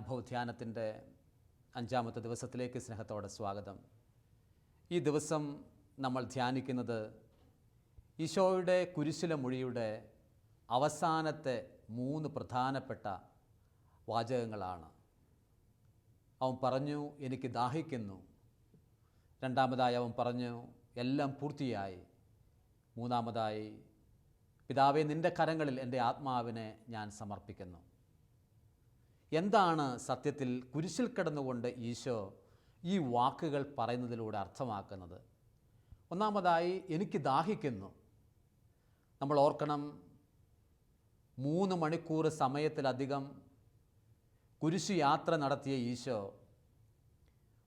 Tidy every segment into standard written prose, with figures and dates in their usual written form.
പീഡാനുഭവ ധ്യാനത്തിൻ്റെ 5-ാമത്തെ ദിവസത്തിലേക്ക് സ്നേഹത്തോടെ സ്വാഗതം. ഈ ദിവസം നമ്മൾ ധ്യാനിക്കുന്നത് ഈശോയുടെ കുരിശിലെ മൊഴിയുടെ അവസാനത്തെ 3 പ്രധാനപ്പെട്ട വാചകങ്ങളാണ്. അവൻ പറഞ്ഞു, എനിക്ക് ദാഹിക്കുന്നു. രണ്ടാമതായി അവൻ പറഞ്ഞു, എല്ലാം പൂർത്തിയായി. മൂന്നാമതായി, പിതാവേ, നിൻ്റെ കരങ്ങളിൽ എൻ്റെ ആത്മാവിനെ ഞാൻ സമർപ്പിക്കുന്നു. എന്താണ് സത്യത്തിൽ കുരിശിൽ കിടന്നുകൊണ്ട് ഈശോ ഈ വാക്കുകൾ പറയുന്നതിലൂടെ അർത്ഥമാക്കുന്നത്? ഒന്നാമതായി, എനിക്ക് ദാഹിക്കുന്നു. നമ്മൾ ഓർക്കണം, 3 മണിക്കൂർ സമയത്തിലധികം കുരിശു യാത്ര നടത്തിയ ഈശോ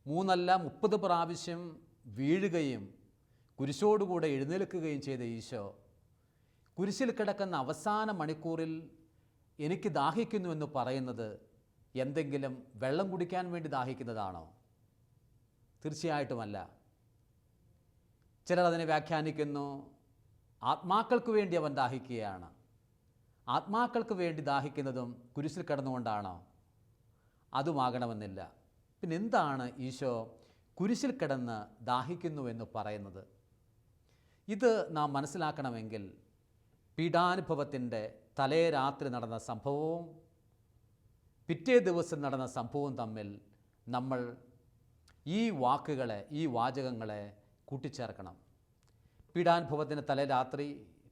3 അല്ല 30 പ്രാവശ്യം വീഴുകയും കുരിശോടുകൂടെ എഴുന്നേൽക്കുകയും ചെയ്ത ഈശോ കുരിശിൽ കിടക്കുന്ന അവസാന മണിക്കൂറിൽ എനിക്ക് ദാഹിക്കുന്നു എന്ന് പറയുന്നത് എന്തെങ്കിലും വെള്ളം കുടിക്കാൻ വേണ്ടി ദാഹിക്കുന്നതാണോ? തീർച്ചയായിട്ടുമല്ല. ചിലർ അതിനെ വ്യാഖ്യാനിക്കുന്നു, ആത്മാക്കൾക്ക് വേണ്ടി അവൻ ദാഹിക്കുകയാണ്. ആത്മാക്കൾക്ക് വേണ്ടി ദാഹിക്കുന്നതും കുരിശിൽ കിടന്നുകൊണ്ടാണോ? അതുമാകണമെന്നില്ല. പിന്നെ എന്താണ് ഈശോ കുരിശിൽ കിടന്ന് ദാഹിക്കുന്നു എന്ന് പറയുന്നത്? ഇത് നാം മനസ്സിലാക്കണമെങ്കിൽ പീഡാനുഭവത്തിൻ്റെ തലേ രാത്രി നടന്ന സംഭവവും പിറ്റേ ദിവസം നടന്ന സംഭവവും തമ്മിൽ നമ്മൾ ഈ വാചകങ്ങളെ കൂട്ടിച്ചേർക്കണം. പീഡാനുഭവത്തിൻ്റെ തലേ രാത്രി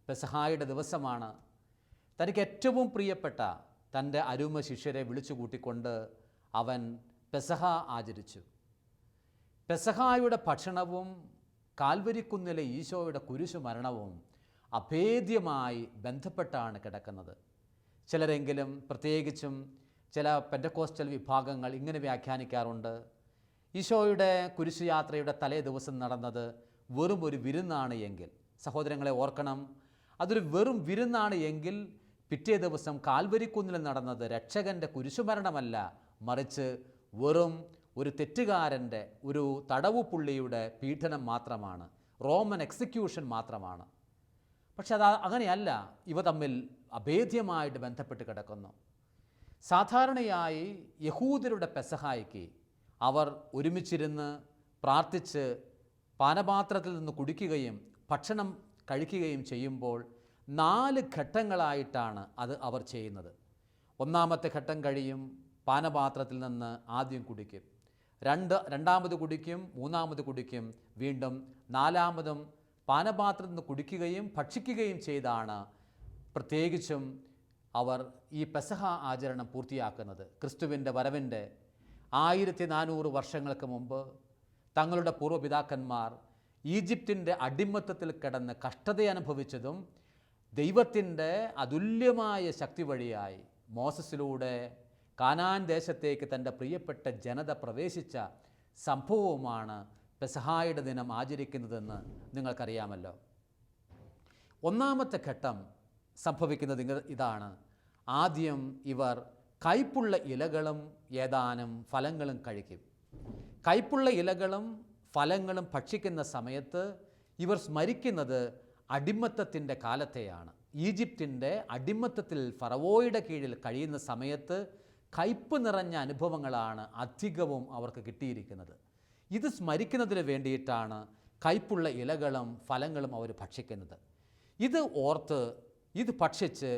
പെസഹായുടെ ദിവസമാണ്. തനിക്ക് ഏറ്റവും പ്രിയപ്പെട്ട തൻ്റെ അരുമ ശിഷ്യരെ വിളിച്ചു കൂട്ടിക്കൊണ്ട് അവൻ പെസഹ ആചരിച്ചു. പെസഹായുടെ ഭക്ഷണവും കാൽവരിക്കുന്നിലെ ഈശോയുടെ കുരിശു മരണവും അഭേദ്യമായി ബന്ധപ്പെട്ടാണ് കിടക്കുന്നത്. ചിലരെങ്കിലും, പ്രത്യേകിച്ചും ചില പെന്തക്കോസ്റ്റൽ വിഭാഗങ്ങൾ ഇങ്ങനെ വ്യാഖ്യാനിക്കാറുണ്ട്, ഈശോയുടെ കുരിശു യാത്രയുടെ തലേ ദിവസം നടന്നത് വെറും ഒരു വിരുന്നാണ് എങ്കിൽ. സഹോദരങ്ങളെ ഓർക്കണം, അതൊരു വെറും വിരുന്നാണ് എങ്കിൽ പിറ്റേ ദിവസം കാൽവരിക്കുന്നിൽ നടന്നത് രക്ഷകൻ്റെ കുരിശുമരണമല്ല, മറിച്ച് വെറും ഒരു തെറ്റുകാരൻ്റെ, ഒരു തടവുപുള്ളിയുടെ പീഡനം മാത്രമാണ്, റോമൻ എക്സിക്യൂഷൻ മാത്രമാണ്. പക്ഷെ അങ്ങനെയല്ല, ഇവ തമ്മിൽ അഭേദ്യമായിട്ട് ബന്ധപ്പെട്ട് കിടക്കുന്നു. സാധാരണയായി യഹൂദരുടെ പെസഹായ്ക്ക് അവർ ഒരുമിച്ചിരുന്ന് പ്രാർത്ഥിച്ച് പാനപാത്രത്തിൽ നിന്ന് കുടിക്കുകയും ഭക്ഷണം കഴിക്കുകയും ചെയ്യുമ്പോൾ 4 ഘട്ടങ്ങളായിട്ടാണ് അവർ ചെയ്യുന്നത്. ഒന്നാമത്തെ ഘട്ടം കഴിയും, പാനപാത്രത്തിൽ നിന്ന് ആദ്യം കുടിക്കും, രണ്ടാമത് കുടിക്കും, മൂന്നാമത് കുടിക്കും, വീണ്ടും 4-മതും പാനപാത്രത്തിൽ നിന്ന് കുടിക്കുകയും ഭക്ഷിക്കുകയും ചെയ്താണ് പ്രത്യേകിച്ചും അവർ ഈ പെസഹ ആചരണം പൂർത്തിയാക്കുന്നത്. ക്രിസ്തുവിൻ്റെ വരവിൻ്റെ 1400 വർഷങ്ങൾക്ക് മുമ്പ് തങ്ങളുടെ പൂർവ്വപിതാക്കന്മാർ ഈജിപ്തിൻ്റെ അടിമത്തത്തിൽ കിടന്ന് കഷ്ടതയനുഭവിച്ചതും ദൈവത്തിൻ്റെ അതുല്യമായ ശക്തി വഴിയായി മോസസിലൂടെ കാനാൻ ദേശത്തേക്ക് തൻ്റെ പ്രിയപ്പെട്ട ജനത പ്രവേശിച്ച സംഭവവുമാണ് പെസഹായുടെ ദിനം ആചരിക്കുന്നതെന്ന് നിങ്ങൾക്കറിയാമല്ലോ. ഒന്നാമത്തെ ഘട്ടം സംഭവിക്കുന്നത് ഇതാണ്. ആദ്യം ഇവർ കയ്പുള്ള ഇലകളും ഏതാനും ഫലങ്ങളും കഴിക്കും. കയ്പുള്ള ഇലകളും ഫലങ്ങളും ഭക്ഷിക്കുന്ന സമയത്ത് ഇവർ സ്മരിക്കുന്നത് അടിമത്തത്തിൻ്റെ കാലത്തെയാണ്. ഈജിപ്തിൻ്റെ അടിമത്തത്തിൽ ഫറവോയുടെ കീഴിൽ കഴിയുന്ന സമയത്ത് കയ്പ് നിറഞ്ഞ അനുഭവങ്ങളാണ് അധികവും അവർക്ക് കിട്ടിയിരിക്കുന്നത്. ഇത് സ്മരിക്കുന്നതിന് വേണ്ടിയിട്ടാണ് കയ്പുള്ള ഇലകളും ഫലങ്ങളും അവർ ഭക്ഷിക്കുന്നത്. ഇത് ഓർത്ത് ഇത് ഭക്ഷിച്ച്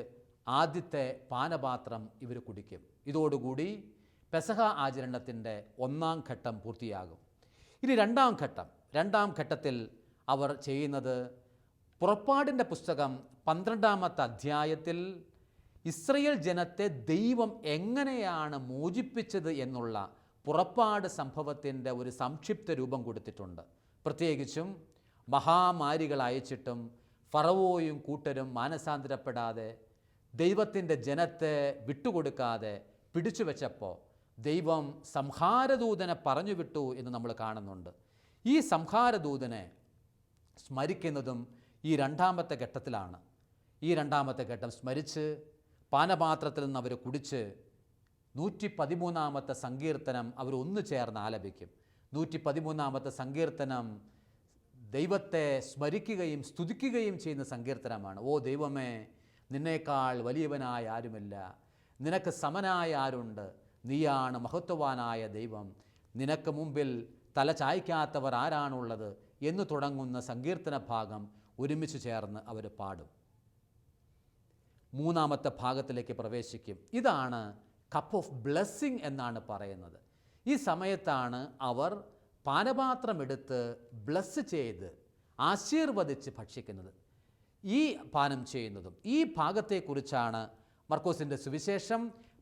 ആദ്യത്തെ പാനപാത്രം ഇവർ കുടിക്കും. ഇതോടുകൂടി പെസഹ ആചരണത്തിൻ്റെ 1-ാം ഘട്ടം പൂർത്തിയാകും. ഇനി 2-ാം ഘട്ടത്തിൽ അവർ ചെയ്യുന്നത്, പുറപ്പാടിൻ്റെ പുസ്തകം 12-ാമത്തെ അധ്യായത്തിൽ ഇസ്രയേൽ ജനത്തെ ദൈവം എങ്ങനെയാണ് മോചിപ്പിച്ചത് എന്നുള്ള പുറപ്പാട് സംഭവത്തിൻ്റെ ഒരു സംക്ഷിപ്ത രൂപം കൊടുത്തിട്ടുണ്ട്. പ്രത്യേകിച്ചും മഹാമാരികൾ അയച്ചിട്ടും ഫറവോയും കൂട്ടരും മാനസാന്തരപ്പെടാതെ ദൈവത്തിൻ്റെ ജനത്തെ വിട്ടുകൊടുക്കാതെ പിടിച്ചു വെച്ചപ്പോൾ ദൈവം സംഹാരദൂതനെ പറഞ്ഞു വിട്ടു എന്ന് നമ്മൾ കാണുന്നുണ്ട്. ഈ സംഹാരദൂതനെ സ്മരിക്കുന്നതും ഈ 2-ാമത്തെ ഘട്ടത്തിലാണ്. ഈ 2-ാമത്തെ ഘട്ടം സ്മരിച്ച് പാനപാത്രത്തിൽ നിന്ന് അവർ കുടിച്ച് 113-ാമത്തെ സങ്കീർത്തനം അവർ ഒന്നു ചേർന്ന് ആലപിക്കും. 113-ാമത്തെ സങ്കീർത്തനം ദൈവത്തെ സ്മരിക്കുകയും സ്തുതിക്കുകയും ചെയ്യുന്ന സങ്കീർത്തനമാണ്. ഓ ദൈവമേ, നിന്നേക്കാൾ വലിയവനായ ആരുമില്ല, നിനക്ക് സമനായ ആരുണ്ട്, നീയാണ് മഹത്വവാനായ ദൈവം, നിനക്ക് മുമ്പിൽ തല ചായ്ക്കാത്തവർ ആരാണുള്ളത് എന്ന് തുടങ്ങുന്ന സങ്കീർത്തന ഭാഗം ഒരുമിച്ച് ചേർന്ന് അവർ പാടും. മൂന്നാമത്തെ ഭാഗത്തിലേക്ക് പ്രവേശിക്കും. ഇതാണ് കപ്പ് ഓഫ് ബ്ലെസ്സിങ് എന്നാണ് പറയുന്നത്. ഈ സമയത്താണ് അവർ പാനപാത്രമെടുത്ത് ബ്ലെസ് ചെയ്ത് ആശീർവദിച്ച് ഭക്ഷിക്കുന്നത്, ഈ പാനം ചെയ്യുന്നതും. ഈ ഭാഗത്തെക്കുറിച്ചാണ് മർക്കോസിൻ്റെ സുവിശേഷം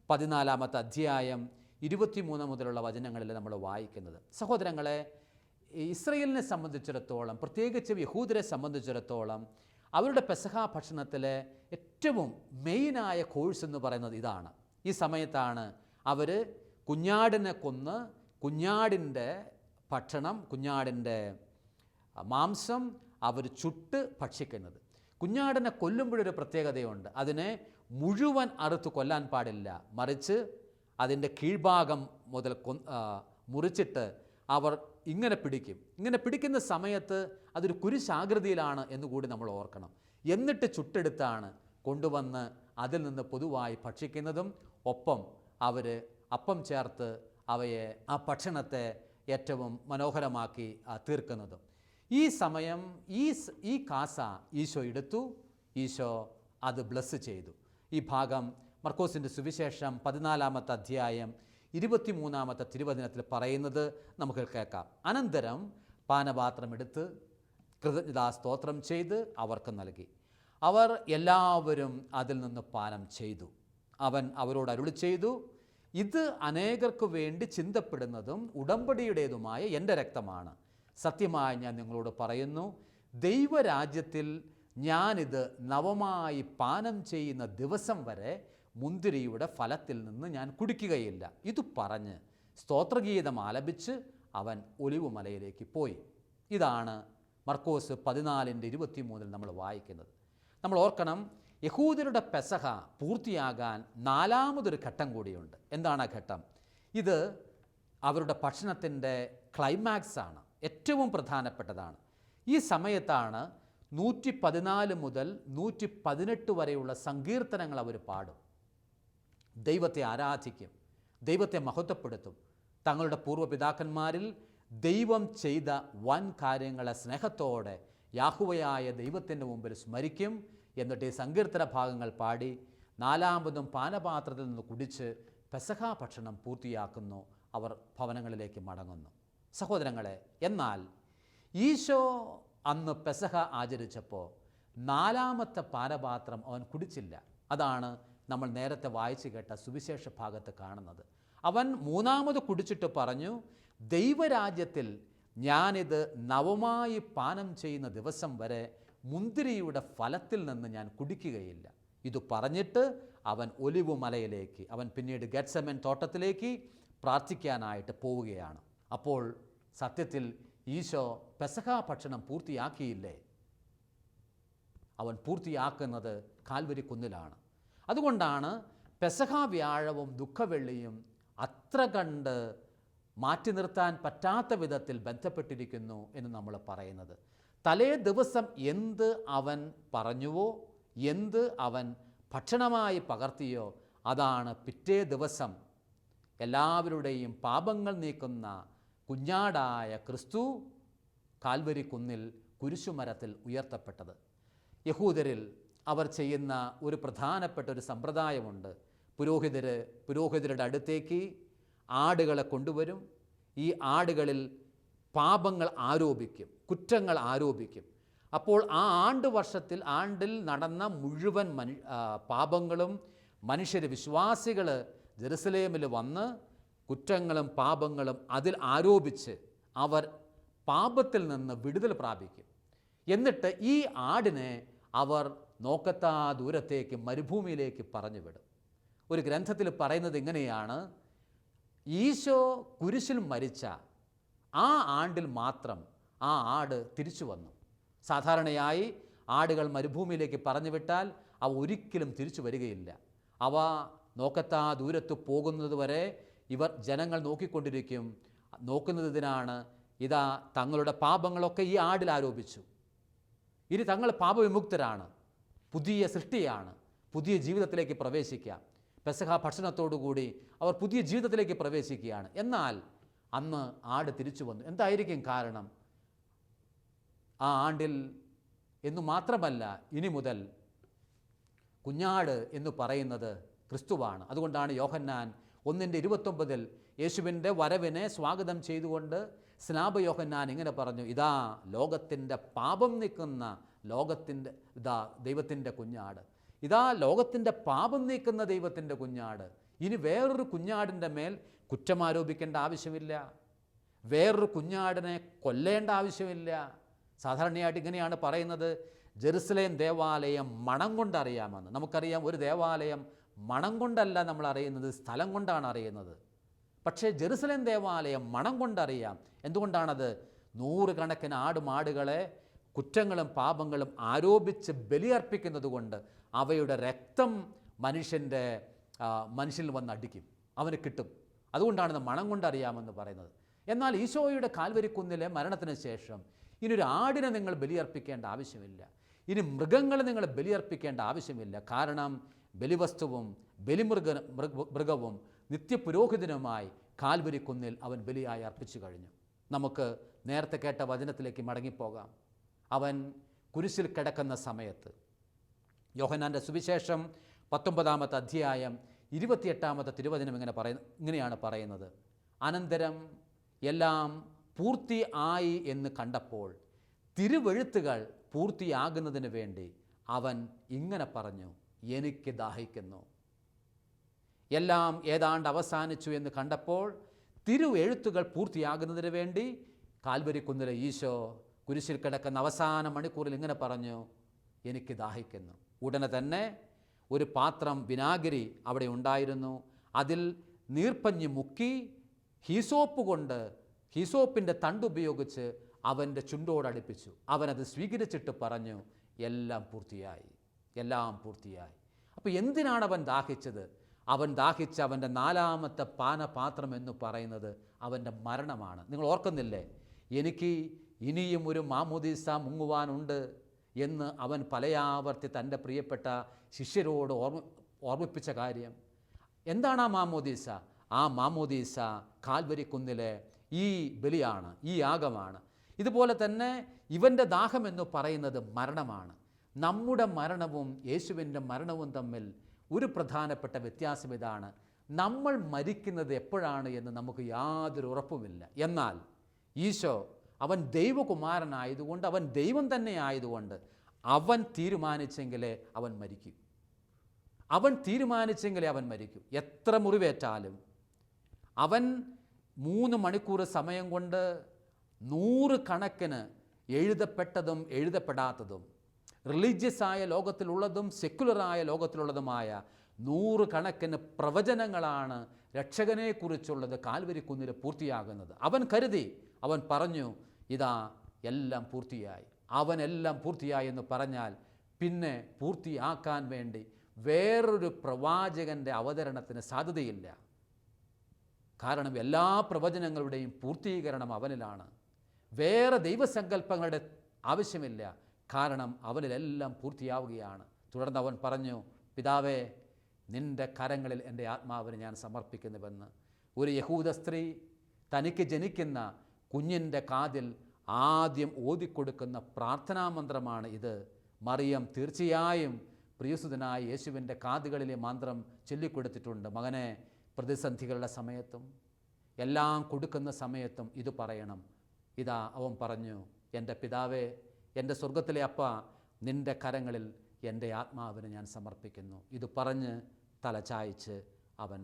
14-ാമത്തെ അധ്യായം 23 മുതലുള്ള വചനങ്ങളിൽ നമ്മൾ വായിക്കുന്നത്. സഹോദരങ്ങളെ, ഇസ്രയേലിനെ സംബന്ധിച്ചിടത്തോളം, പ്രത്യേകിച്ച് യഹൂദരെ സംബന്ധിച്ചിടത്തോളം, അവരുടെ പെസഹ ഭക്ഷണത്തിലെ ഏറ്റവും മെയിനായ കോഴ്സ് എന്ന് പറയുന്നത് ഇതാണ്. ഈ സമയത്താണ് അവർ കുഞ്ഞാടിനെ കൊന്ന് കുഞ്ഞാടിൻ്റെ ഭക്ഷണം, കുഞ്ഞാടിൻ്റെ മാംസം അവർ ചുട്ട് ഭക്ഷിക്കുന്നത്. കുഞ്ഞാടിനെ കൊല്ലുമ്പോഴൊരു പ്രത്യേകതയുണ്ട്. അതിനെ മുഴുവൻ അറുത്ത് കൊല്ലാൻ പാടില്ല, മറിച്ച് അതിൻ്റെ കീഴ്ഭാഗം മുതൽ മുറിച്ചിട്ട് അവർ ഇങ്ങനെ പിടിക്കും. ഇങ്ങനെ പിടിക്കുന്ന സമയത്ത് അതൊരു കുരിശാകൃതിയിലാണ് എന്നുകൂടി നമ്മൾ ഓർക്കണം. എന്നിട്ട് ചുട്ടെടുത്താണ് കൊണ്ടുവന്ന് അതിൽ നിന്ന് പൊതുവായി ഭക്ഷിക്കുന്നതും ഒപ്പം അവർ അപ്പം ചേർത്ത് അവയെ, ആ ഭക്ഷണത്തെ ഏറ്റവും മനോഹരമാക്കി തീർക്കുന്നതും. ഈ സമയം ഈ കാസ ഈശോ എടുത്തു, ഈശോ അത് ബ്ലെസ് ചെയ്തു. ഈ ഭാഗം മർക്കോസിൻ്റെ സുവിശേഷം 14-ാമത്തെ അധ്യായം 23-ാമത്തെ തിരുവചനത്തിൽ പറയുന്നത് നമുക്ക് കേൾക്കാം. അനന്തരം പാനപാത്രമെടുത്ത് കൃതജ്ഞതാസ്തോത്രം ചെയ്ത് അവർക്ക് നൽകി. അവർ എല്ലാവരും അതിൽ നിന്ന് പാനം ചെയ്തു. അവൻ അവരോട് അരുളി ചെയ്തു, ഇത് അനേകർക്ക് വേണ്ടി ചിന്തപ്പെടുന്നതും ഉടമ്പടിയുടേതുമായ എൻ്റെ രക്തമാണ്. സത്യമായി ഞാൻ നിങ്ങളോട് പറയുന്നു, ദൈവരാജ്യത്തിൽ ഞാനിത് നവമായി പാനം ചെയ്യുന്ന ദിവസം വരെ മുന്തിരിയുടെ ഫലത്തിൽ നിന്ന് ഞാൻ കുടിക്കുകയില്ല. ഇത് പറഞ്ഞ് സ്തോത്രഗീതം ആലപിച്ച് അവൻ ഒലിവുമലയിലേക്ക് പോയി. ഇതാണ് മർക്കോസ് 14:23 നമ്മൾ വായിക്കുന്നത്. നമ്മൾ ഓർക്കണം, യഹൂദരുടെ പെസഹ പൂർത്തിയാകാൻ 4ാമതൊരു ഘട്ടം കൂടിയുണ്ട്. എന്താണ് ആ ഘട്ടം? ഇത് അവരുടെ ഭക്ഷണത്തിൻ്റെ ക്ലൈമാക്സ് ആണ്, ഏറ്റവും പ്രധാനപ്പെട്ടതാണ്. ഈ സമയത്താണ് 114 മുതൽ 118 വരെയുള്ള സങ്കീർത്തനങ്ങൾ അവർ പാടും. ദൈവത്തെ ആരാധിക്കും, ദൈവത്തെ മഹത്വപ്പെടുത്തും. തങ്ങളുടെ പൂർവ്വപിതാക്കന്മാരിൽ ദൈവം ചെയ്ത വൻ കാര്യങ്ങളെ സ്നേഹത്തോടെ യാഹുവയായ ദൈവത്തിൻ്റെ മുമ്പിൽ സ്മരിക്കും. എന്നിട്ട് ഈ സങ്കീർത്തന ഭാഗങ്ങൾ പാടി 4ാമതും പാനപാത്രത്തിൽ നിന്ന് കുടിച്ച് പെസഹ ഭക്ഷണം പൂർത്തിയാക്കുന്നു. അവർ ഭവനങ്ങളിലേക്ക് മടങ്ങുന്നു. സഹോദരങ്ങളെ, എന്നാൽ ഈശോ അന്ന് പെസഹ ആചരിച്ചപ്പോൾ 4ാമത്തെ പാനപാത്രം അവൻ കുടിച്ചില്ല. അതാണ് നമ്മൾ നേരത്തെ വായിച്ചു കേട്ട സുവിശേഷ ഭാഗത്ത് കാണുന്നത്. അവൻ 3ാമത് കുടിച്ചിട്ട് പറഞ്ഞു, ദൈവരാജ്യത്തിൽ ഞാനിത് നവമായി പാനം ചെയ്യുന്ന ദിവസം വരെ മുന്തിരിയുടെ ഫലത്തിൽ നിന്ന് ഞാൻ കുടിക്കുകയില്ല. ഇത് പറഞ്ഞിട്ട് അവൻ ഒലിവുമലയിലേക്ക്, അവൻ പിന്നീട് ഗെത്സമൻ തോട്ടത്തിലേക്ക് പ്രാർത്ഥിക്കാനായിട്ട് പോവുകയാണ്. അപ്പോൾ സത്യത്തിൽ ഈശോ പെസഹ ഭക്ഷണം പൂർത്തിയാക്കിയില്ലേ? അവൻ പൂർത്തിയാക്കുന്നത് കാൽവരി കുന്നിലാണ്. അതുകൊണ്ടാണ് പെസഹ വ്യാഴവും ദുഃഖവെള്ളിയും അത്ര കണ്ട് മാറ്റി നിർത്താൻ പറ്റാത്ത വിധത്തിൽ ബന്ധപ്പെട്ടിരിക്കുന്നു എന്ന് നമ്മൾ പറയുന്നത്. തലേ ദിവസം എന്ത് അവൻ പറഞ്ഞുവോ, എന്ത് അവൻ ഭക്ഷണമായി പകർത്തിയോ, അതാണ് പിറ്റേ ദിവസം എല്ലാവരുടെയും പാപങ്ങൾ നീക്കുന്ന കുഞ്ഞാടായ ക്രിസ്തു കാൽവരി കുന്നിൽ കുരിശുമരത്തിൽ ഉയർത്തപ്പെട്ടത്. യഹൂദരിൽ അവർ ചെയ്യുന്ന ഒരു പ്രധാനപ്പെട്ട ഒരു സമ്പ്രദായമുണ്ട്. പുരോഹിതരുടെ അടുത്തേക്ക് ആടുകളെ കൊണ്ടുവരും. ഈ ആടുകളിൽ പാപങ്ങൾ ആരോപിക്കും, കുറ്റങ്ങൾ ആരോപിക്കും. അപ്പോൾ ആ ആണ്ടിൽ നടന്ന മുഴുവൻ പാപങ്ങളും മനുഷ്യർ, വിശ്വാസികൾ ജെറുസലേമിൽ വന്ന് കുറ്റങ്ങളും പാപങ്ങളും അതിൽ ആരോപിച്ച് അവർ പാപത്തിൽ നിന്ന് വിടുതൽ പ്രാപിക്കും. എന്നിട്ട് ഈ ആടിനെ അവർ നോക്കത്താ ദൂരത്തേക്ക് മരുഭൂമിയിലേക്ക് പറഞ്ഞു വിടും. ഒരു ഗ്രന്ഥത്തിൽ പറയുന്നത് ഇങ്ങനെയാണ്, ഈശോ കുരിശിൽ മരിച്ച ആ ആണ്ടിൽ മാത്രം ആ ആട് തിരിച്ചു വന്നു. സാധാരണയായി ആടുകൾ മരുഭൂമിയിലേക്ക് പറഞ്ഞു വിട്ടാൽ അവ ഒരിക്കലും തിരിച്ചു വരികയില്ല. അവ നോക്കത്താ ദൂരത്ത് പോകുന്നത് വരെ ജനങ്ങൾ നോക്കിക്കൊണ്ടിരിക്കും. നോക്കുന്നതിനാണ്, ഇതാ തങ്ങളുടെ പാപങ്ങളൊക്കെ ഈ ആടിൽ ആരോപിച്ചു, ഇനി തങ്ങൾ പാപവിമുക്തരാണ്, പുതിയ സൃഷ്ടിയാണ്, പുതിയ ജീവിതത്തിലേക്ക് പ്രവേശിക്കാം. പെസഹ ഭക്ഷണത്തോടുകൂടി അവർ പുതിയ ജീവിതത്തിലേക്ക് പ്രവേശിക്കുകയാണ്. എന്നാൽ അന്ന് ആട് തിരിച്ചു വന്നു. എന്തായിരിക്കും കാരണം? ആ ആണ്ടിൽ എന്നു മാത്രമല്ല, ഇനി മുതൽ കുഞ്ഞാട് എന്ന് പറയുന്നത് ക്രിസ്തുവാണ്. അതുകൊണ്ടാണ് യോഹന്നാൻ 1:29 യേശുവിൻ്റെ വരവിനെ സ്വാഗതം ചെയ്തുകൊണ്ട് സ്നാപ യോഹന്നാൻ ഇങ്ങനെ പറഞ്ഞു, ഇതാ ലോകത്തിൻ്റെ പാപം നീക്കുന്ന ദൈവത്തിൻ്റെ കുഞ്ഞാട്. ഇതാ ലോകത്തിൻ്റെ പാപം നീക്കുന്ന ദൈവത്തിൻ്റെ കുഞ്ഞാട്. ഇനി വേറൊരു കുഞ്ഞാടിൻ്റെ മേൽ കുറ്റമാരോപിക്കേണ്ട ആവശ്യമില്ല, വേറൊരു കുഞ്ഞാടിനെ കൊല്ലേണ്ട ആവശ്യമില്ല. സാധാരണയായിട്ട് ഇങ്ങനെയാണ് പറയുന്നത്, ജെറുസലേം ദേവാലയം മണം കൊണ്ടറിയാമെന്ന്. നമുക്കറിയാം, ഒരു ദേവാലയം മണം കൊണ്ടല്ല നമ്മൾ അറിയുന്നത്, സ്ഥലം കൊണ്ടാണ് അറിയുന്നത്. പക്ഷേ ജെറുസലേം ദേവാലയം മണം കൊണ്ടറിയാം. എന്തുകൊണ്ടാണത്? 100 കണക്കിന് ആടുമാടുകളെ കുറ്റങ്ങളും പാപങ്ങളും ആരോപിച്ച് ബലിയർപ്പിക്കുന്നത് കൊണ്ട് അവയുടെ രക്തം മനുഷ്യനിൽ വന്ന് അടിക്കും, അവന് കിട്ടും. അതുകൊണ്ടാണ് ഇത് മണം കൊണ്ടറിയാമെന്ന് പറയുന്നത്. എന്നാൽ ഈശോയുടെ കാൽവരിക്കുന്നിലെ മരണത്തിന് ശേഷം ഇനി ഒരു ആടിനെ നിങ്ങൾ ബലിയർപ്പിക്കേണ്ട ആവശ്യമില്ല, ഇനി മൃഗങ്ങളെ നിങ്ങൾ ബലിയർപ്പിക്കേണ്ട ആവശ്യമില്ല. കാരണം ബലിവസ്തുവും മൃഗവും നിത്യപുരോഹിതനുമായി കാൽവരിക്കുന്നിൽ അവൻ ബലിയായി അർപ്പിച്ചു കഴിഞ്ഞു. നമുക്ക് നേരത്തെ കേട്ട വചനത്തിലേക്ക് മടങ്ങിപ്പോകാം. അവൻ കുരിശിൽ കിടക്കുന്ന സമയത്ത് യോഹന്നാൻ്റെ സുവിശേഷം 19-ാമത്തെ അധ്യായം 28-ാമത്തെ തിരുവചനം ഇങ്ങനെയാണ് പറയുന്നത്, അനന്തരം എല്ലാം പൂർത്തി ആയി എന്ന് കണ്ടപ്പോൾ തിരുവെഴുത്തുകൾ പൂർത്തിയാകുന്നതിന് വേണ്ടി അവൻ ഇങ്ങനെ പറഞ്ഞു, എനിക്ക് ദാഹിക്കുന്നു. എല്ലാം ഏതാണ്ട് അവസാനിച്ചു എന്ന് കണ്ടപ്പോൾ തിരുവെഴുത്തുകൾ പൂർത്തിയാകുന്നതിന് വേണ്ടി കാൽവരിക്കുന്നിലെ ഈശോ കുരിശിൽ കിടക്കുന്ന അവസാന മണിക്കൂറിൽ ഇങ്ങനെ പറഞ്ഞു, എനിക്ക് ദാഹിക്കുന്നു. ഉടനെ തന്നെ ഒരു പാത്രം വിനാഗിരി അവിടെ ഉണ്ടായിരുന്നു. അതിൽ നീർപ്പഞ്ഞി മുക്കി ഹീസോപ്പിൻ്റെ തണ്ടുപയോഗിച്ച് അവൻ്റെ ചുണ്ടോടടുപ്പിച്ചു. അവനത് സ്വീകരിച്ചിട്ട് പറഞ്ഞു, എല്ലാം പൂർത്തിയായി, എല്ലാം പൂർത്തിയായി. അപ്പോൾ എന്തിനാണ് അവൻ ദാഹിച്ചത്? അവൻ ദാഹിച്ച അവൻ്റെ 4-ാമത്തെ പാനപാത്രം എന്ന് പറയുന്നത് അവൻ്റെ മരണമാണ്. നിങ്ങൾ ഓർക്കുന്നില്ലേ, എനിക്ക് ഇനിയും ഒരു മാമോദീസ മുങ്ങുവാനുണ്ട് എന്ന് അവൻ പലയാവർത്തി തൻ്റെ പ്രിയപ്പെട്ട ശിഷ്യരോട് ഓർമ്മിപ്പിച്ച കാര്യം എന്താണ്? ആ മാമോദീസ കാൽവരിക്കുന്നിലെ ഈ ബലിയാണ്, ഈ യാഗമാണ്. ഇതുപോലെ തന്നെ ഇവൻ്റെ ദാഹം എന്ന് പറയുന്നത് മരണമാണ്. നമ്മുടെ മരണവും യേശുവിൻ്റെ മരണവും തമ്മിൽ ഒരു പ്രധാനപ്പെട്ട വ്യത്യാസം ഇതാണ്, നമ്മൾ മരിക്കുന്നത് എപ്പോഴാണ് എന്ന് നമുക്ക് യാതൊരു ഉറപ്പുമില്ല. എന്നാൽ ഈശോ അവൻ ദൈവകുമാരനായതുകൊണ്ട്, അവൻ ദൈവം തന്നെ ആയതുകൊണ്ട് അവൻ തീരുമാനിച്ചെങ്കിലേ അവൻ മരിക്കൂ. അവൻ തീരുമാനിച്ചെങ്കിലേ അവൻ മരിക്കൂ. എത്ര മുറിവേറ്റാലും അവൻ 3 മണിക്കൂർ സമയം കൊണ്ട് 100 കണക്കിന് എഴുതപ്പെട്ടതും എഴുതപ്പെടാത്തതും റിലീജിയസായ ലോകത്തിലുള്ളതും സെക്കുലറായ ലോകത്തിലുള്ളതുമായ 100 കണക്കിന് പ്രവചനങ്ങളാണ് രക്ഷകനെക്കുറിച്ചുള്ളത് കാൽവരിക്കുന്നിൽ പൂർത്തിയാകുന്നത്. അവൻ കരുതി, അവൻ പറഞ്ഞു, ഇതാ എല്ലാം പൂർത്തിയായി. അവനെല്ലാം പൂർത്തിയായി എന്ന് പറഞ്ഞാൽ പിന്നെ പൂർത്തിയാക്കാൻ വേണ്ടി വേറൊരു പ്രവാചകൻ്റെ അവതരണത്തിന് സാധ്യതയില്ല. കാരണം എല്ലാ പ്രവചനങ്ങളുടെയും പൂർത്തീകരണം അവനിലാണ്. വേറെ ദൈവസങ്കല്പങ്ങളുടെ ആവശ്യമില്ല, കാരണം അവനിലെല്ലാം പൂർത്തിയാവുകയാണ്. തുടർന്ന് അവൻ പറഞ്ഞു, പിതാവേ, നിൻ്റെ കരങ്ങളിൽ എൻ്റെ ആത്മാവിനെ ഞാൻ സമർപ്പിക്കുന്നുവെന്ന്. ഒരു യഹൂദ സ്ത്രീ തനിക്ക് ജനിക്കുന്ന കുഞ്ഞിൻ്റെ കാതിൽ ആദ്യം ഓതിക്കൊടുക്കുന്ന പ്രാർത്ഥനാമന്ത്രമാണ് ഇത്. മറിയം തീർച്ചയായും പ്രിയസുതനായ യേശുവിൻ്റെ കാതുകളിലെ മന്ത്രം ചൊല്ലിക്കൊടുത്തിട്ടുണ്ട്. മകനെ, പ്രതിസന്ധികളുടെ സമയത്തും എല്ലാം കൊടുക്കുന്ന സമയത്തും ഇത് പറയണം. ഇതാ അവൻ പറഞ്ഞു, എൻ്റെ പിതാവേ, എൻ്റെ സ്വർഗത്തിലെ അപ്പ, നിൻ്റെ കരങ്ങളിൽ എൻ്റെ ആത്മാവിനെ ഞാൻ സമർപ്പിക്കുന്നു. ഇത് പറഞ്ഞ് തല ചായ്ച്ച് അവൻ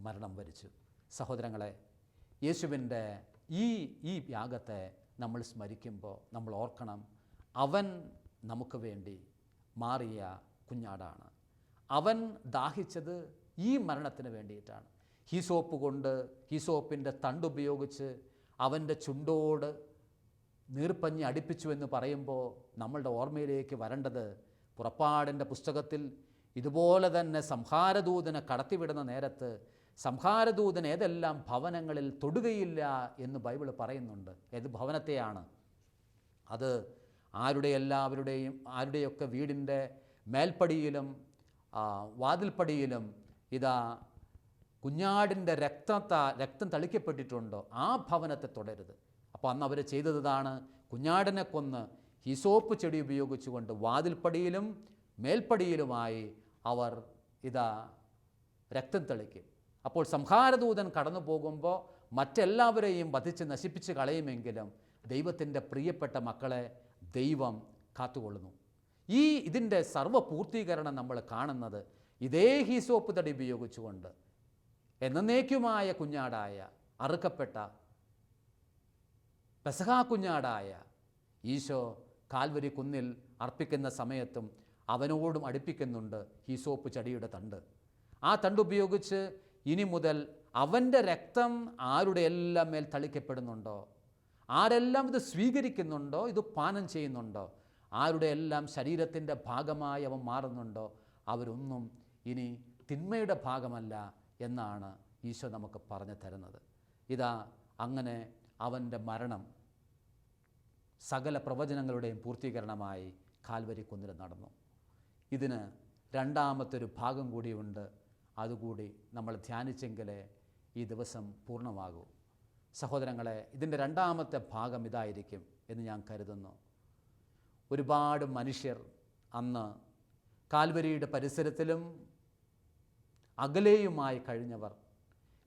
മരണം വരിച്ചു. സഹോദരങ്ങളെ, യേശുവിൻ്റെ ഈ യാഗത്തെ നമ്മൾ സ്മരിക്കുമ്പോൾ നമ്മൾ ഓർക്കണം, അവൻ നമുക്ക് വേണ്ടി മാറിയ കുഞ്ഞാടാണ്. അവൻ ദാഹിച്ചത് ഈ മരണത്തിന് വേണ്ടിയിട്ടാണ്. ഹീസോപ്പിൻ്റെ തണ്ടുപയോഗിച്ച് അവൻ്റെ ചുണ്ടോട് നീർപ്പഞ്ഞി അടുപ്പിച്ചു എന്ന് പറയുമ്പോൾ നമ്മളുടെ ഓർമ്മയിലേക്ക് വരേണ്ടത്, പുറപ്പാടിൻ്റെ പുസ്തകത്തിൽ ഇതുപോലെ തന്നെ സംഹാരദൂതനെ കടത്തിവിടുന്ന നേരത്ത് സംഹാരദൂതൻ ഏതെല്ലാം ഭവനങ്ങളിൽ തൊടുകയില്ല എന്ന് ബൈബിൾ പറയുന്നുണ്ട്. ഏത് ഭവനത്തെയാണ് അത്? ആരുടെയൊക്കെ വീടിൻ്റെ മേൽപ്പടിയിലും വാതിൽപ്പടിയിലും ഇതാ കുഞ്ഞാടിൻ്റെ രക്തം തളിക്കപ്പെട്ടിട്ടുണ്ടോ ആ ഭവനത്തെ തൊടരുത്. അപ്പോൾ അന്ന് അവർ ചെയ്തതാണ്, കുഞ്ഞാടിനെ കൊന്ന് ഹിസോപ്പ് ചെടി ഉപയോഗിച്ചുകൊണ്ട് വാതിൽപ്പടിയിലും മേൽപ്പടിയിലുമായി അവർ ഇതാ രക്തം തളിക്കും. അപ്പോൾ സംഹാരദൂതൻ കടന്നു പോകുമ്പോൾ മറ്റെല്ലാവരെയും വധിച്ച് നശിപ്പിച്ച് കളയുമെങ്കിലും ദൈവത്തിൻ്റെ പ്രിയപ്പെട്ട മക്കളെ ദൈവം കാത്തുകൊള്ളുന്നു. ഇതിൻ്റെ സർവ്വപൂർത്തീകരണം നമ്മൾ കാണുന്നത് ഇതേ ഹിസോപ്പ് തടി ഉപയോഗിച്ചുകൊണ്ട് എന്നേക്കുമായ കുഞ്ഞാടായ അറുക്കപ്പെട്ട പെസഹാ കുഞ്ഞാടായ ഈശോ കാൽവരി കുന്നിൽ അർപ്പിക്കുന്ന സമയത്തും അവനോടും അടുപ്പിക്കുന്നുണ്ട് ഹിസോപ്പ് ചെടിയുടെ തണ്ട്. ആ തണ്ട് ഉപയോഗിച്ച് ഇനി മുതൽ അവൻ്റെ രക്തം ആരുടെ എല്ലാം മേൽ തളിക്കപ്പെടുന്നുണ്ടോ, ആരെല്ലാം ഇത് സ്വീകരിക്കുന്നുണ്ടോ, ഇത് പാനം ചെയ്യുന്നുണ്ടോ, ആരുടെ എല്ലാം ശരീരത്തിൻ്റെ ഭാഗമായി അവൻ മാറുന്നുണ്ടോ, അവരൊന്നും ഇനി തിന്മയുടെ ഭാഗമല്ല എന്നാണ് ഈശോ നമുക്ക് പറഞ്ഞു തരുന്നത്. ഇതാ അങ്ങനെ അവൻ്റെ മരണം സകല പ്രവചനങ്ങളുടെയും പൂർത്തീകരണമായി കാൽവരി കുന്നിൽ നടന്നു. ഇതിന് രണ്ടാമത്തൊരു ഭാഗം കൂടിയുണ്ട്. അതുകൂടി നമ്മൾ ധ്യാനിച്ചെങ്കിലേ ഈ ദിവസം പൂർണ്ണമാകൂ. സഹോദരങ്ങളെ, ഇതിൻ്റെ രണ്ടാമത്തെ ഭാഗം ഇതായിരിക്കും എന്ന് ഞാൻ കരുതുന്നു. ഒരുപാട് മനുഷ്യർ അന്ന് കാൽവരിയുടെ പരിസരത്തിലും അകലെയുമായി കഴിഞ്ഞവർ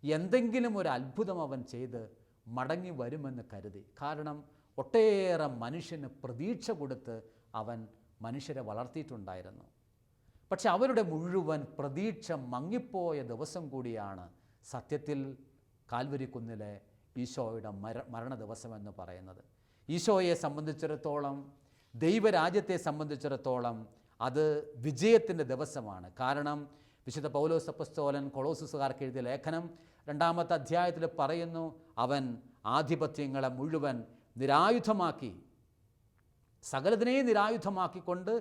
എന്തെങ്കിലും ഒരു അത്ഭുതം അവൻ ചെയ്ത് മടങ്ങി വരുമെന്ന് കരുതി. കാരണം ഒട്ടേറെ മനുഷ്യന് പ്രതീക്ഷ കൊടുത്ത് അവൻ മനുഷ്യരെ വളർത്തിയിട്ടുണ്ടായിരുന്നു. പക്ഷെ അവരുടെ മുഴുവൻ പ്രതീക്ഷ മങ്ങിപ്പോയ ദിവസം കൂടിയാണ് സത്യത്തിൽ കാൽവരി കുന്നിലെ ഈശോയുടെ മരണ ദിവസമെന്ന് പറയുന്നത്. ഈശോയെ സംബന്ധിച്ചിടത്തോളം, ദൈവരാജ്യത്തെ സംബന്ധിച്ചിടത്തോളം അത് വിജയത്തിൻ്റെ ദിവസമാണ്. കാരണം വിശുദ്ധ പൗലോസ് അപ്പോസ്തലൻ കൊളോസ്സുകാർക്ക് എഴുതിയ ലേഖനം 2-ാമത്തെ അധ്യായത്തിൽ പറയുന്നു, അവൻ ആധിപത്യങ്ങളെ മുഴുവൻ നിരായുധമാക്കി, സകലതിനെയും നിരായുധമാക്കിക്കൊണ്ട്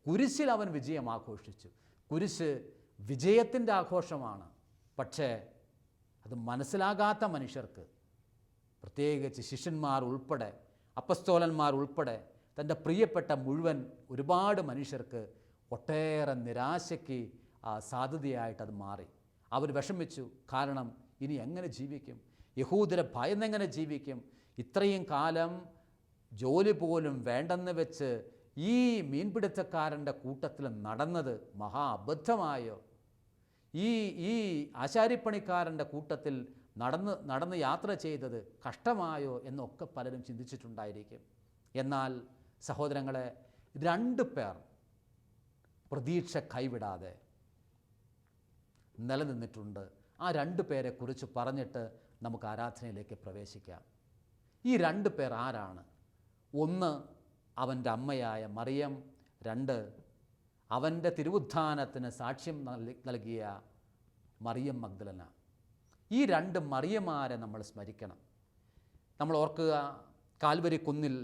കുരിശിൽ അവൻ വിജയം ആഘോഷിച്ചു. കുരിശ് വിജയത്തിൻ്റെ ആഘോഷമാണ്. പക്ഷേ അത് മനസ്സിലാകാത്ത മനുഷ്യർക്ക്, പ്രത്യേകിച്ച് ശിഷ്യന്മാർ ഉൾപ്പെടെ, അപ്പസ്തോലന്മാർ ഉൾപ്പെടെ, തൻ്റെ പ്രിയപ്പെട്ട മുഴുവൻ ഒരുപാട് മനുഷ്യർക്ക് ഒട്ടേറെ നിരാശയ്ക്ക് സാധ്യതയായിട്ടത് മാറി. അവർ വിഷമിച്ചു. കാരണം ഇനി എങ്ങനെ ജീവിക്കും? യഹൂദരെ ഭയന്നെങ്ങനെ ജീവിക്കും? ഇത്രയും കാലം ജോലി പോലും വേണ്ടെന്ന് വെച്ച് ഈ മീൻപിടുത്തക്കാരൻ്റെ കൂട്ടത്തിൽ നടന്നത് മഹാ അബദ്ധമായോ? ഈ ആശാരിപ്പണിക്കാരൻ്റെ കൂട്ടത്തിൽ നടന്ന് യാത്ര ചെയ്തത് കഷ്ടമായോ എന്നൊക്കെ പലരും ചിന്തിച്ചിട്ടുണ്ടായിരിക്കും. എന്നാൽ സഹോദരങ്ങളെ, 2 പേർ പ്രതീക്ഷ കൈവിടാതെ നിലനിന്നിട്ടുണ്ട്. ആ 2 പേരെ കുറിച്ച് പറഞ്ഞിട്ട് നമുക്ക് ആരാധനയിലേക്ക് പ്രവേശിക്കാം. ഈ 2 പേർ ആരാണ്? 1 അവൻ്റെ അമ്മയായ മറിയം, 2 അവൻ്റെ തിരുവുത്ഥാനത്തിന് സാക്ഷ്യം നൽകിയ മറിയം മഗ്ദലന. ഈ 2 മറിയമാരെ നമ്മൾ സ്മരിക്കണം. നമ്മൾ ഓർക്കുക, കാൽവരി കുന്നിൽ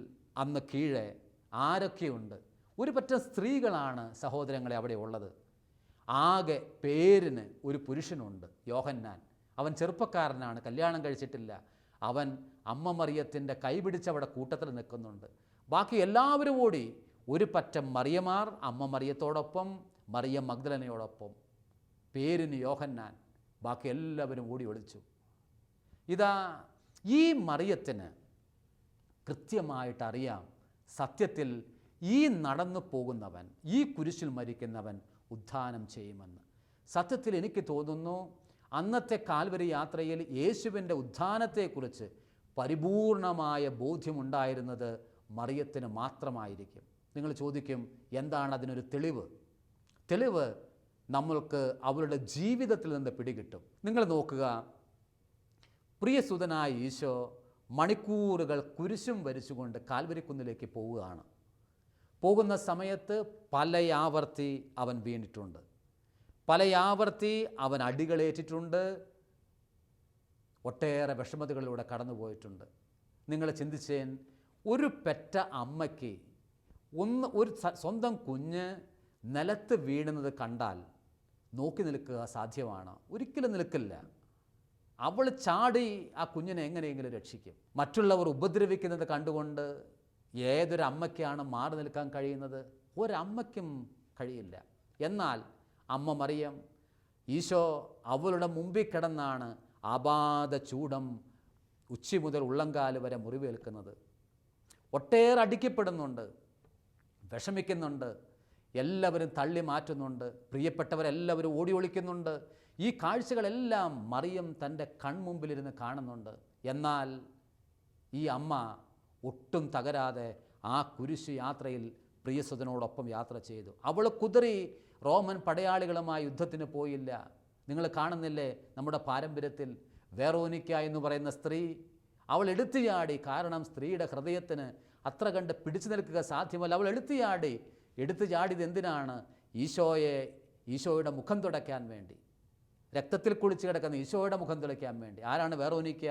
അന്ന് കീഴെ ആരൊക്കെയുണ്ട്? ഒരു പറ്റം സ്ത്രീകളാണ് സഹോദരങ്ങളെ അവിടെ ഉള്ളത്. ആകെ പേരിന് ഒരു പുരുഷനുണ്ട്, യോഹന്നാൻ. അവൻ ചെറുപ്പക്കാരനാണ്, കല്യാണം കഴിച്ചിട്ടില്ല. അവൻ അമ്മ മറിയത്തിൻ്റെ കൈപിടിച്ചവിടെ കൂട്ടത്തിൽ നിൽക്കുന്നുണ്ട്. ബാക്കി എല്ലാവരും ഓടി. ഒരു പറ്റം മറിയമാർ അമ്മ മറിയത്തോടൊപ്പം, മറിയം മഗ്ദലനയോടൊപ്പം. പേരിന് യോഹന്നാൻ. ബാക്കി എല്ലാവരും ഓടി ഒളിച്ചു. ഇതാ ഈ മറിയത്തിന് കൃത്യമായിട്ടറിയാം, സത്യത്തിൽ ഈ നടന്നു പോകുന്നവൻ, ഈ കുരിശിൽ മരിക്കുന്നവൻ ഉദ്ധാനം ചെയ്യുമെന്ന്. സത്യത്തിൽ എനിക്ക് തോന്നുന്നു അന്നത്തെ കാൽവരി യാത്രയിൽ യേശുവിൻ്റെ ഉദ്ധാനത്തെക്കുറിച്ച് പരിപൂർണമായ ബോധ്യമുണ്ടായിരുന്നത് മറിയത്തിന് മാത്രമായിരിക്കും. നിങ്ങൾ ചോദിക്കും, എന്താണ് അതിനൊരു തെളിവ്? തെളിവ് നമ്മൾക്ക് അവരുടെ ജീവിതത്തിൽ നിന്ന് പിടികിട്ടും. നിങ്ങൾ നോക്കുക, പ്രിയസുതനായ ഈശോ മണിക്കൂറുകൾ കുരിശും വരിച്ചുകൊണ്ട് കാൽവരിക്കുന്നിലേക്ക് പോവുകയാണ്. പോകുന്ന സമയത്ത് പലയാവർത്തി അവൻ വീണിട്ടുണ്ട്, പലയാവർത്തി അവൻ അടികളേറ്റിട്ടുണ്ട്, ഒട്ടേറെ വിഷമതകളിലൂടെ കടന്നുപോയിട്ടുണ്ട്. നിങ്ങൾ ചിന്തിച്ചേൻ, ഒരു പെറ്റ അമ്മയ്ക്ക് ഒരു സ്വന്തം കുഞ്ഞ് നിലത്ത് വീഴുന്നത് കണ്ടാൽ നോക്കി നിൽക്കുക സാധ്യമാണോ? ഒരിക്കലും നിൽക്കില്ല. അവൾ ചാടി ആ കുഞ്ഞിനെ എങ്ങനെയെങ്കിലും രക്ഷിക്കും. മറ്റുള്ളവർ ഉപദ്രവിക്കുന്നത് കണ്ടുകൊണ്ട് ഏതൊരമ്മയ്ക്കാണ് മാറി നിൽക്കാൻ കഴിയുന്നത്? ഒരമ്മയ്ക്കും കഴിയില്ല. എന്നാൽ അമ്മ മറിയം ഈശോ അവളുടെ മുമ്പിൽ കിടന്നാണ് ആപാദ ചൂടം ഉച്ചി മുതൽ ഉള്ളംകാല് വരെ മുറിവേൽക്കുന്നത്. ഒട്ടേറെ അടിക്കപ്പെടുന്നുണ്ട്, വിഷമിക്കുന്നുണ്ട്, എല്ലാവരും തള്ളി മാറ്റുന്നുണ്ട്, പ്രിയപ്പെട്ടവരെല്ലാവരും ഓടി ഒളിക്കുന്നുണ്ട്. ഈ കാഴ്ചകളെല്ലാം മറിയം തൻ്റെ കൺമുമ്പിലിരുന്ന് കാണുന്നുണ്ട്. എന്നാൽ ഈ അമ്മ ഒട്ടും തകരാതെ ആ കുരിശ് യാത്രയിൽ പ്രിയസുതനോടൊപ്പം യാത്ര ചെയ്തു. അവൾ കുതിറി റോമൻ പടയാളികളുമായി യുദ്ധത്തിന് പോയില്ല. നിങ്ങൾ കാണുന്നില്ലേ നമ്മുടെ പാരമ്പര്യത്തിൽ വെറോനിക്ക എന്ന് പറയുന്ന സ്ത്രീ, അവൾ എടുത്തുചാടി. കാരണം സ്ത്രീയുടെ ഹൃദയത്തിന് അത്ര കണ്ട് പിടിച്ചു നിൽക്കുക സാധ്യമല്ല. അവൾ എടുത്തു ചാടിയത് എന്തിനാണ്? ഈശോയുടെ മുഖം തുടയ്ക്കാൻ വേണ്ടി, രക്തത്തിൽ കുളിച്ച് കിടക്കുന്ന ഈശോയുടെ മുഖം തുടയ്ക്കാൻ വേണ്ടി. ആരാണ് വെറോനിക്ക?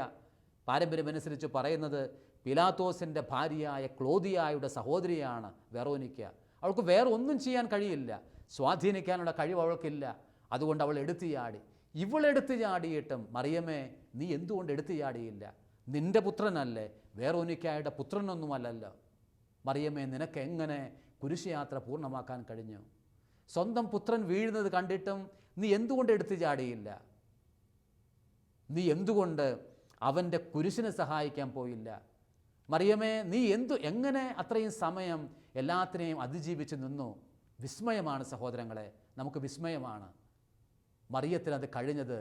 പാരമ്പര്യമനുസരിച്ച് പറയുന്നത് പിലാത്തോസിൻ്റെ ഭാര്യയായ ക്ലോദിയായുടെ സഹോദരിയാണ് വെറോനിക്ക. അവൾക്ക് വേറെ ഒന്നും ചെയ്യാൻ കഴിയില്ല, സ്വാധീനിക്കാനുള്ള കഴിവ് അവൾക്കില്ല. അതുകൊണ്ട് അവൾ എടുത്തു ചാടി. ഇവളെടുത്ത് ചാടിയിട്ടും മറിയമേ, നീ എന്തുകൊണ്ട് എടുത്തു ചാടിയില്ല? നിൻ്റെ പുത്രനല്ലേ, വെറോനിക്കയുടെ പുത്രനൊന്നുമല്ലല്ലോ. മറിയമേ, നിനക്ക് എങ്ങനെ കുരിശുയാത്ര പൂർണ്ണമാക്കാൻ കഴിഞ്ഞു? സ്വന്തം പുത്രൻ വീഴുന്നത് കണ്ടിട്ടും നീ എന്തുകൊണ്ട് എടുത്തു ചാടിയില്ല? നീ എന്തുകൊണ്ട് അവൻ്റെ കുരിശിനെ സഹായിക്കാൻ പോയില്ല? മറിയമേ, നീ എങ്ങനെ അത്രയും സമയം എല്ലാത്തിനെയും അതിജീവിച്ച് നിന്നു? വിസ്മയമാണ് സഹോദരങ്ങളെ, നമുക്ക് വിസ്മയമാണ്. മറിയത്തിനത് കഴിഞ്ഞത്.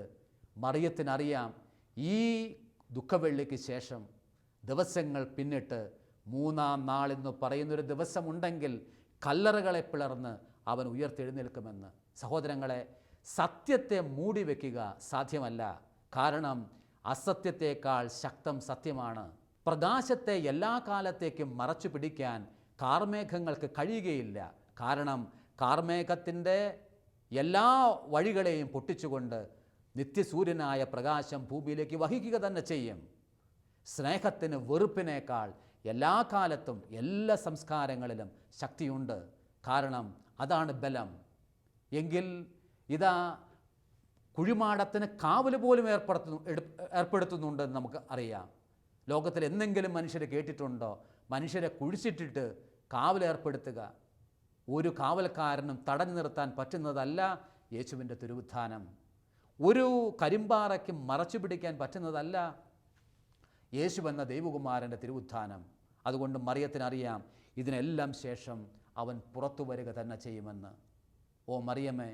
മറിയത്തിനറിയാം, ഈ ദുഃഖവെള്ളിക്ക് ശേഷം ദിവസങ്ങൾ പിന്നിട്ട് 3-ാം നാളെന്ന് പറയുന്നൊരു ദിവസമുണ്ടെങ്കിൽ കല്ലറകളെ പിളർന്ന് അവൻ ഉയർത്തെഴുന്നേൽക്കുമെന്ന്. സഹോദരങ്ങളെ, സത്യത്തെ മൂടി വയ്ക്കുക സാധ്യമല്ല. കാരണം അസത്യത്തേക്കാൾ ശക്തം സത്യമാണ്. പ്രകാശത്തെ എല്ലാ കാലത്തേക്കും മറച്ചു പിടിക്കാൻ കാർമേഘങ്ങൾക്ക് കഴിയുകയില്ല. കാരണം കാർമേഘത്തിൻ്റെ എല്ലാ വഴികളെയും പൊട്ടിച്ചുകൊണ്ട് നിത്യസൂര്യനായ പ്രകാശം ഭൂമിയിലേക്ക് വഹിക്കുക തന്നെ ചെയ്യും. സ്നേഹത്തിന് വെറുപ്പിനേക്കാൾ എല്ലാ കാലത്തും എല്ലാ സംസ്കാരങ്ങളിലും ശക്തിയുണ്ട്. കാരണം അതാണ് ബലം. എങ്കിൽ ഇതാ കുഴിമാടത്തിന് കാവൽ പോലും ഏർപ്പെടുത്തുന്നുണ്ടെന്ന് നമുക്ക് അറിയാം. ലോകത്തിൽ എന്തെങ്കിലും മനുഷ്യരെ കേട്ടിട്ടുണ്ടോ മനുഷ്യരെ കുഴിച്ചിട്ടിട്ട് കാവലേർപ്പെടുത്തുക? ഒരു കാവൽക്കാരനും തടഞ്ഞു നിർത്താൻ പറ്റുന്നതല്ല യേശുവിൻ്റെ തിരുവുത്ഥാനം. ഒരു കരിമ്പാറയ്ക്കും മറച്ചു പിടിക്കാൻ പറ്റുന്നതല്ല യേശു എന്ന ദൈവകുമാരൻ്റെ തിരുവുത്ഥാനം. അതുകൊണ്ട് മറിയത്തിനറിയാം, ഇതിനെല്ലാം ശേഷം അവൻ പുറത്തു വരിക തന്നെ ചെയ്യുമെന്ന്. ഓ മറിയമേ,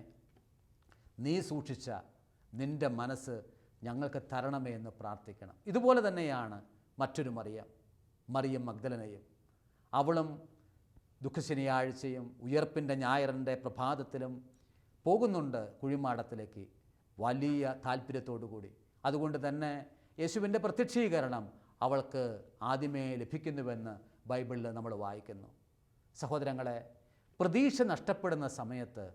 നീ സൂക്ഷിച്ച നിൻ്റെ മനസ്സ് ഞങ്ങൾക്ക് തരണമേ എന്ന് പ്രാർത്ഥിക്കണം. ഇതുപോലെ തന്നെയാണ് മറ്റൊരു മറിയം മഗ്ദലനയും. അവളും ദുഃഖശനിയാഴ്ചയും ഉയർപ്പിൻ്റെ ഞായറിൻ്റെ പ്രഭാതത്തിലും പോകുന്നുണ്ട് കുഴിമാടത്തിലേക്ക്, വലിയ താല്പര്യത്തോടു കൂടി. അതുകൊണ്ട് തന്നെ യേശുവിൻ്റെ പ്രത്യക്ഷീകരണം അവൾക്ക് ആദ്യമേ ലഭിക്കുന്നുവെന്ന് ബൈബിളിൽ നമ്മൾ വായിക്കുന്നു. സഹോദരങ്ങളെ, പ്രതീക്ഷ നഷ്ടപ്പെടുന്ന സമയത്ത്,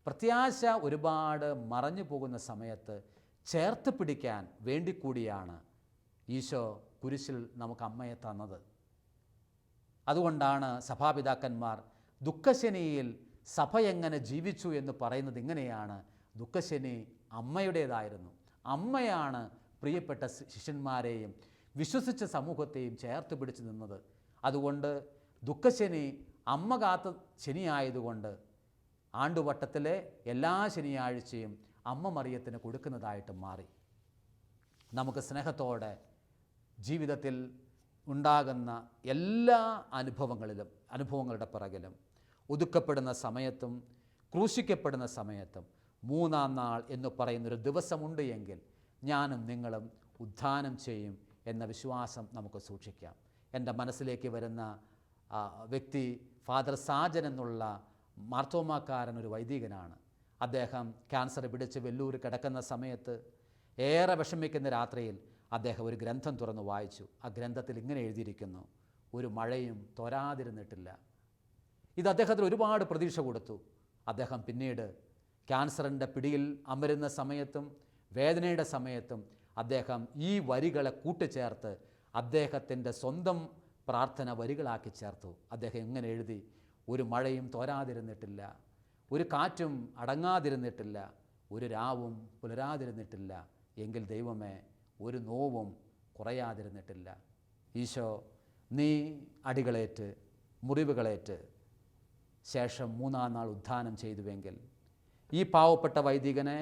പ്രത്യാശ ഒരുപാട് മറഞ്ഞു പോകുന്ന സമയത്ത് ചേർത്ത് പിടിക്കാൻ വേണ്ടിക്കൂടിയാണ് ഈശോ കുരിശിൽ നമുക്ക് അമ്മയെ തന്നത്. അതുകൊണ്ടാണ് സഭാപിതാക്കന്മാർ ദുഃഖശനിയിൽ സഭ എങ്ങനെ ജീവിച്ചു എന്ന് പറയുന്നത് ഇങ്ങനെയാണ്: ദുഃഖശനി അമ്മയുടേതായിരുന്നു. അമ്മയാണ് പ്രിയപ്പെട്ട ശിഷ്യന്മാരെയും വിശ്വസിച്ച സമൂഹത്തെയും ചേർത്ത് പിടിച്ചു നിന്നത്. അതുകൊണ്ട് ദുഃഖശനി അമ്മ കാത്ത ശനിയായതുകൊണ്ട് ആണ്ടുവട്ടത്തിലെ എല്ലാ ശനിയാഴ്ചയും അമ്മ മറിയത്തിന് കൊടുക്കുന്നതായിട്ട് മാറി. നമുക്ക് സ്നേഹത്തോടെ ജീവിതത്തിൽ ഉണ്ടാകുന്ന എല്ലാ അനുഭവങ്ങളുടെ പിറകിലും, ഒതുക്കപ്പെടുന്ന സമയത്തും ക്രൂശിക്കപ്പെടുന്ന സമയത്തും 3-ാം നാൾ എന്ന് പറയുന്നൊരു ദിവസമുണ്ട് എങ്കിൽ ഞാനും നിങ്ങളും ഉദ്ധാനം ചെയ്യും എന്ന വിശ്വാസം നമുക്ക് സൂക്ഷിക്കാം. എൻ്റെ മനസ്സിലേക്ക് വരുന്ന വ്യക്തി ഫാദർ സാജൻ എന്നുള്ള മാർത്തോമാക്കാരൻ, ഒരു വൈദികനാണ്. അദ്ദേഹം ക്യാൻസർ പിടിച്ച് വെല്ലൂർ കിടക്കുന്ന സമയത്ത്, ഏറെ വിഷമിക്കുന്ന രാത്രിയിൽ അദ്ദേഹം ഒരു ഗ്രന്ഥം തുറന്ന് വായിച്ചു. ആ ഗ്രന്ഥത്തിൽ ഇങ്ങനെ എഴുതിയിരിക്കുന്നു: ഒരു മഴയും തോരാതിരുന്നിട്ടില്ല. ഇത് അദ്ദേഹത്തിന് ഒരുപാട് പ്രതീക്ഷ കൊടുത്തു. അദ്ദേഹം പിന്നീട് ക്യാൻസറിൻ്റെ പിടിയിൽ അമരുന്ന സമയത്തും വേദനയുടെ സമയത്തും അദ്ദേഹം ഈ വരികളെ കൂട്ടിച്ചേർത്ത് അദ്ദേഹത്തിൻ്റെ സ്വന്തം പ്രാർത്ഥന വരികളാക്കി ചേർത്തു. അദ്ദേഹം ഇങ്ങനെ എഴുതി: ഒരു മഴയും തോരാതിരുന്നിട്ടില്ല, ഒരു കാറ്റും അടങ്ങാതിരുന്നിട്ടില്ല, ഒരു രാവും പുലരാതിരുന്നിട്ടില്ല, എങ്കിൽ ദൈവമേ ഒരു നോവും കുറയാതിരുന്നിട്ടില്ല. ഈശോ, നീ അടികളേറ്റ് മുറിവുകളേറ്റ് ശേഷം 3-ാം നാൾ ഉദ്ധാനം ചെയ്തുവെങ്കിൽ ഈ പാവപ്പെട്ട വൈദികനെ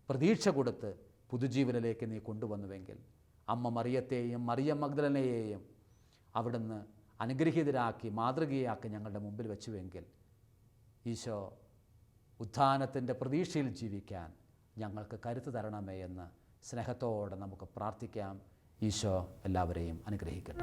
പ്രതീക്ഷ കൊടുത്ത് പുതുജീവനിലേക്ക് നീ കൊണ്ടുവന്നുവെങ്കിൽ, അമ്മ മറിയത്തെയും മറിയം മഗ്ദലനയെയും അവിടുന്ന് അനുഗ്രഹീതരാക്കി മാതൃകയാക്കി ഞങ്ങളുടെ മുമ്പിൽ വെച്ചുവെങ്കിൽ, ഈശോ ഉത്ഥാനത്തിൻ്റെ പ്രതീക്ഷയിൽ ജീവിക്കാൻ ഞങ്ങൾക്ക് കരുത്ത് തരണമേ എന്ന് സ്നേഹത്തോടെ നമുക്ക് പ്രാർത്ഥിക്കാം. ഈശോ എല്ലാവരെയും അനുഗ്രഹിക്കട്ടെ.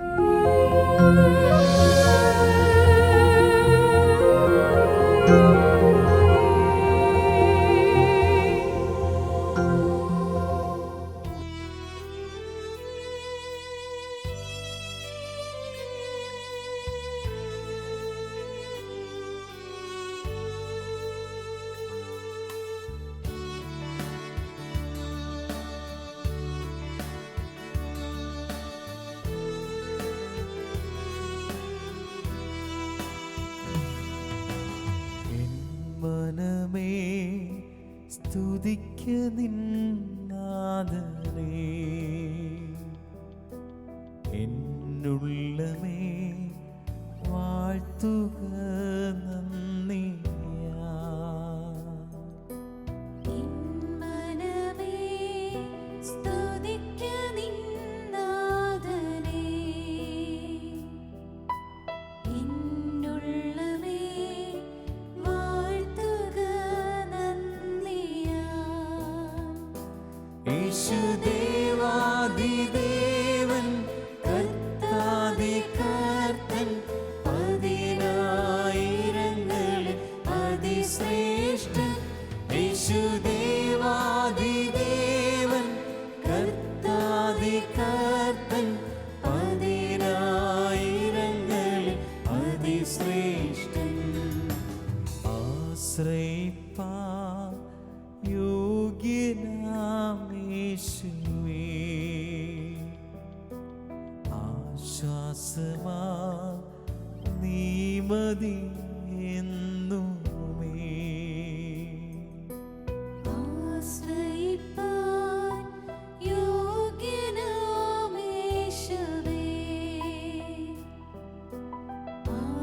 സ്തുതിക്ക നിന്നാദരേ, എന്നുള്ളമേ വാഴ്ത്തുക നന്ദിയാ. യേശുദേവാദിദേവൻ കർത്താദികർത്തൻ, പതിനായിരങ്ങളിൽ അതിശ്രേഷ്ഠൻ. യേശുദേവാദിദേവൻ കർത്താദികർത്തൻ, പതിനായിരങ്ങളിൽ അതിശ്രേഷ്ഠൻ. ആശ്രയിപ്പാ യോഗ്യനാമേശുവേ, ആശ്വാസമാ നീ മതി എന്നുമേ. ആശ്രയിപ്പാൻ യോഗ്യനാമേശുവേ,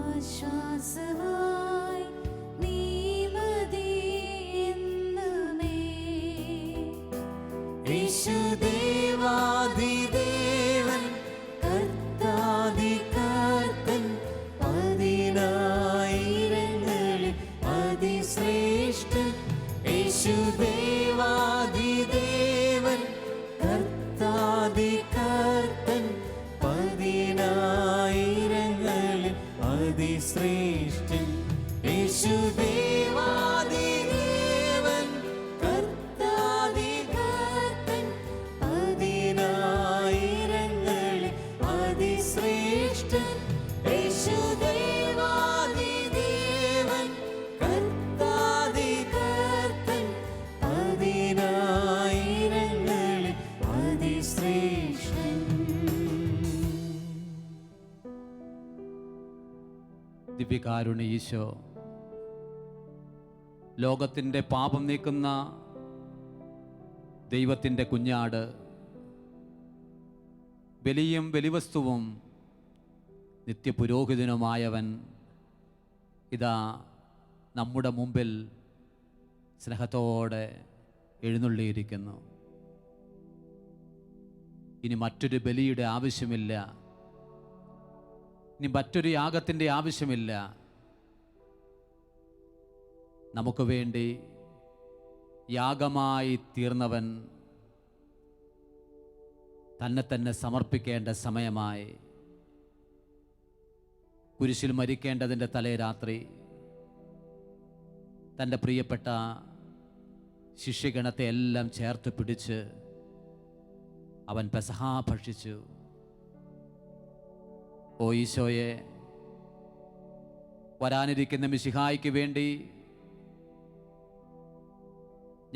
ആശ്വാസമായി നീ മതി എന്നുമേ. യേശുദേവാദിദേവൻ കർത്താദികർത്തൻ, പതിനായിരങ്ങളിൽ അതിശ്രേഷ്ഠൻ. യേശുദേവാദിദേവൻ കർത്താദികർത്തൻ, പതിനായിരങ്ങളിൽ അതിശ്രേഷ്ഠൻ. യേശുദേവാദിദേവൻ കർത്താദികർത്തൻ, പതിനായിരങ്ങളിൽ അതിശ്രേഷ്ഠൻ. യേശുദേവാദിദേവൻ കർത്താദികർത്തൻ, പതിനായിരങ്ങളിൽ അതിശ്രേഷ്ഠൻ. ദിവ്യകാരുണ്യ ഈശോ, ലോകത്തിൻ്റെ പാപം നീക്കുന്ന ദൈവത്തിൻ്റെ കുഞ്ഞാട്, ബലിയും ബലിവസ്തുവും നിത്യപുരോഹിതനുമായവൻ ഇതാ നമ്മുടെ മുമ്പിൽ സ്നേഹത്തോടെ എഴുന്നള്ളിയിരിക്കുന്നു. ഇനി മറ്റൊരു ബലിയുടെ ആവശ്യമില്ല, ഇനി മറ്റൊരു യാഗത്തിൻ്റെ ആവശ്യമില്ല. നമുക്ക് വേണ്ടി യാഗമായി തീർന്നവൻ തന്നെ തന്നെ സമർപ്പിക്കേണ്ട സമയമായി. കുരിശിൽ മരിക്കേണ്ടതിൻ്റെ തലേ രാത്രി തൻ്റെ പ്രിയപ്പെട്ട ശിഷ്യഗണത്തെ എല്ലാം ചേർത്ത് പിടിച്ച് അവൻ പെസഹ ഭക്ഷിച്ചു. ഓ ഈശോയെ, വരാനിരിക്കുന്ന മിശിഹായ്ക്ക് വേണ്ടി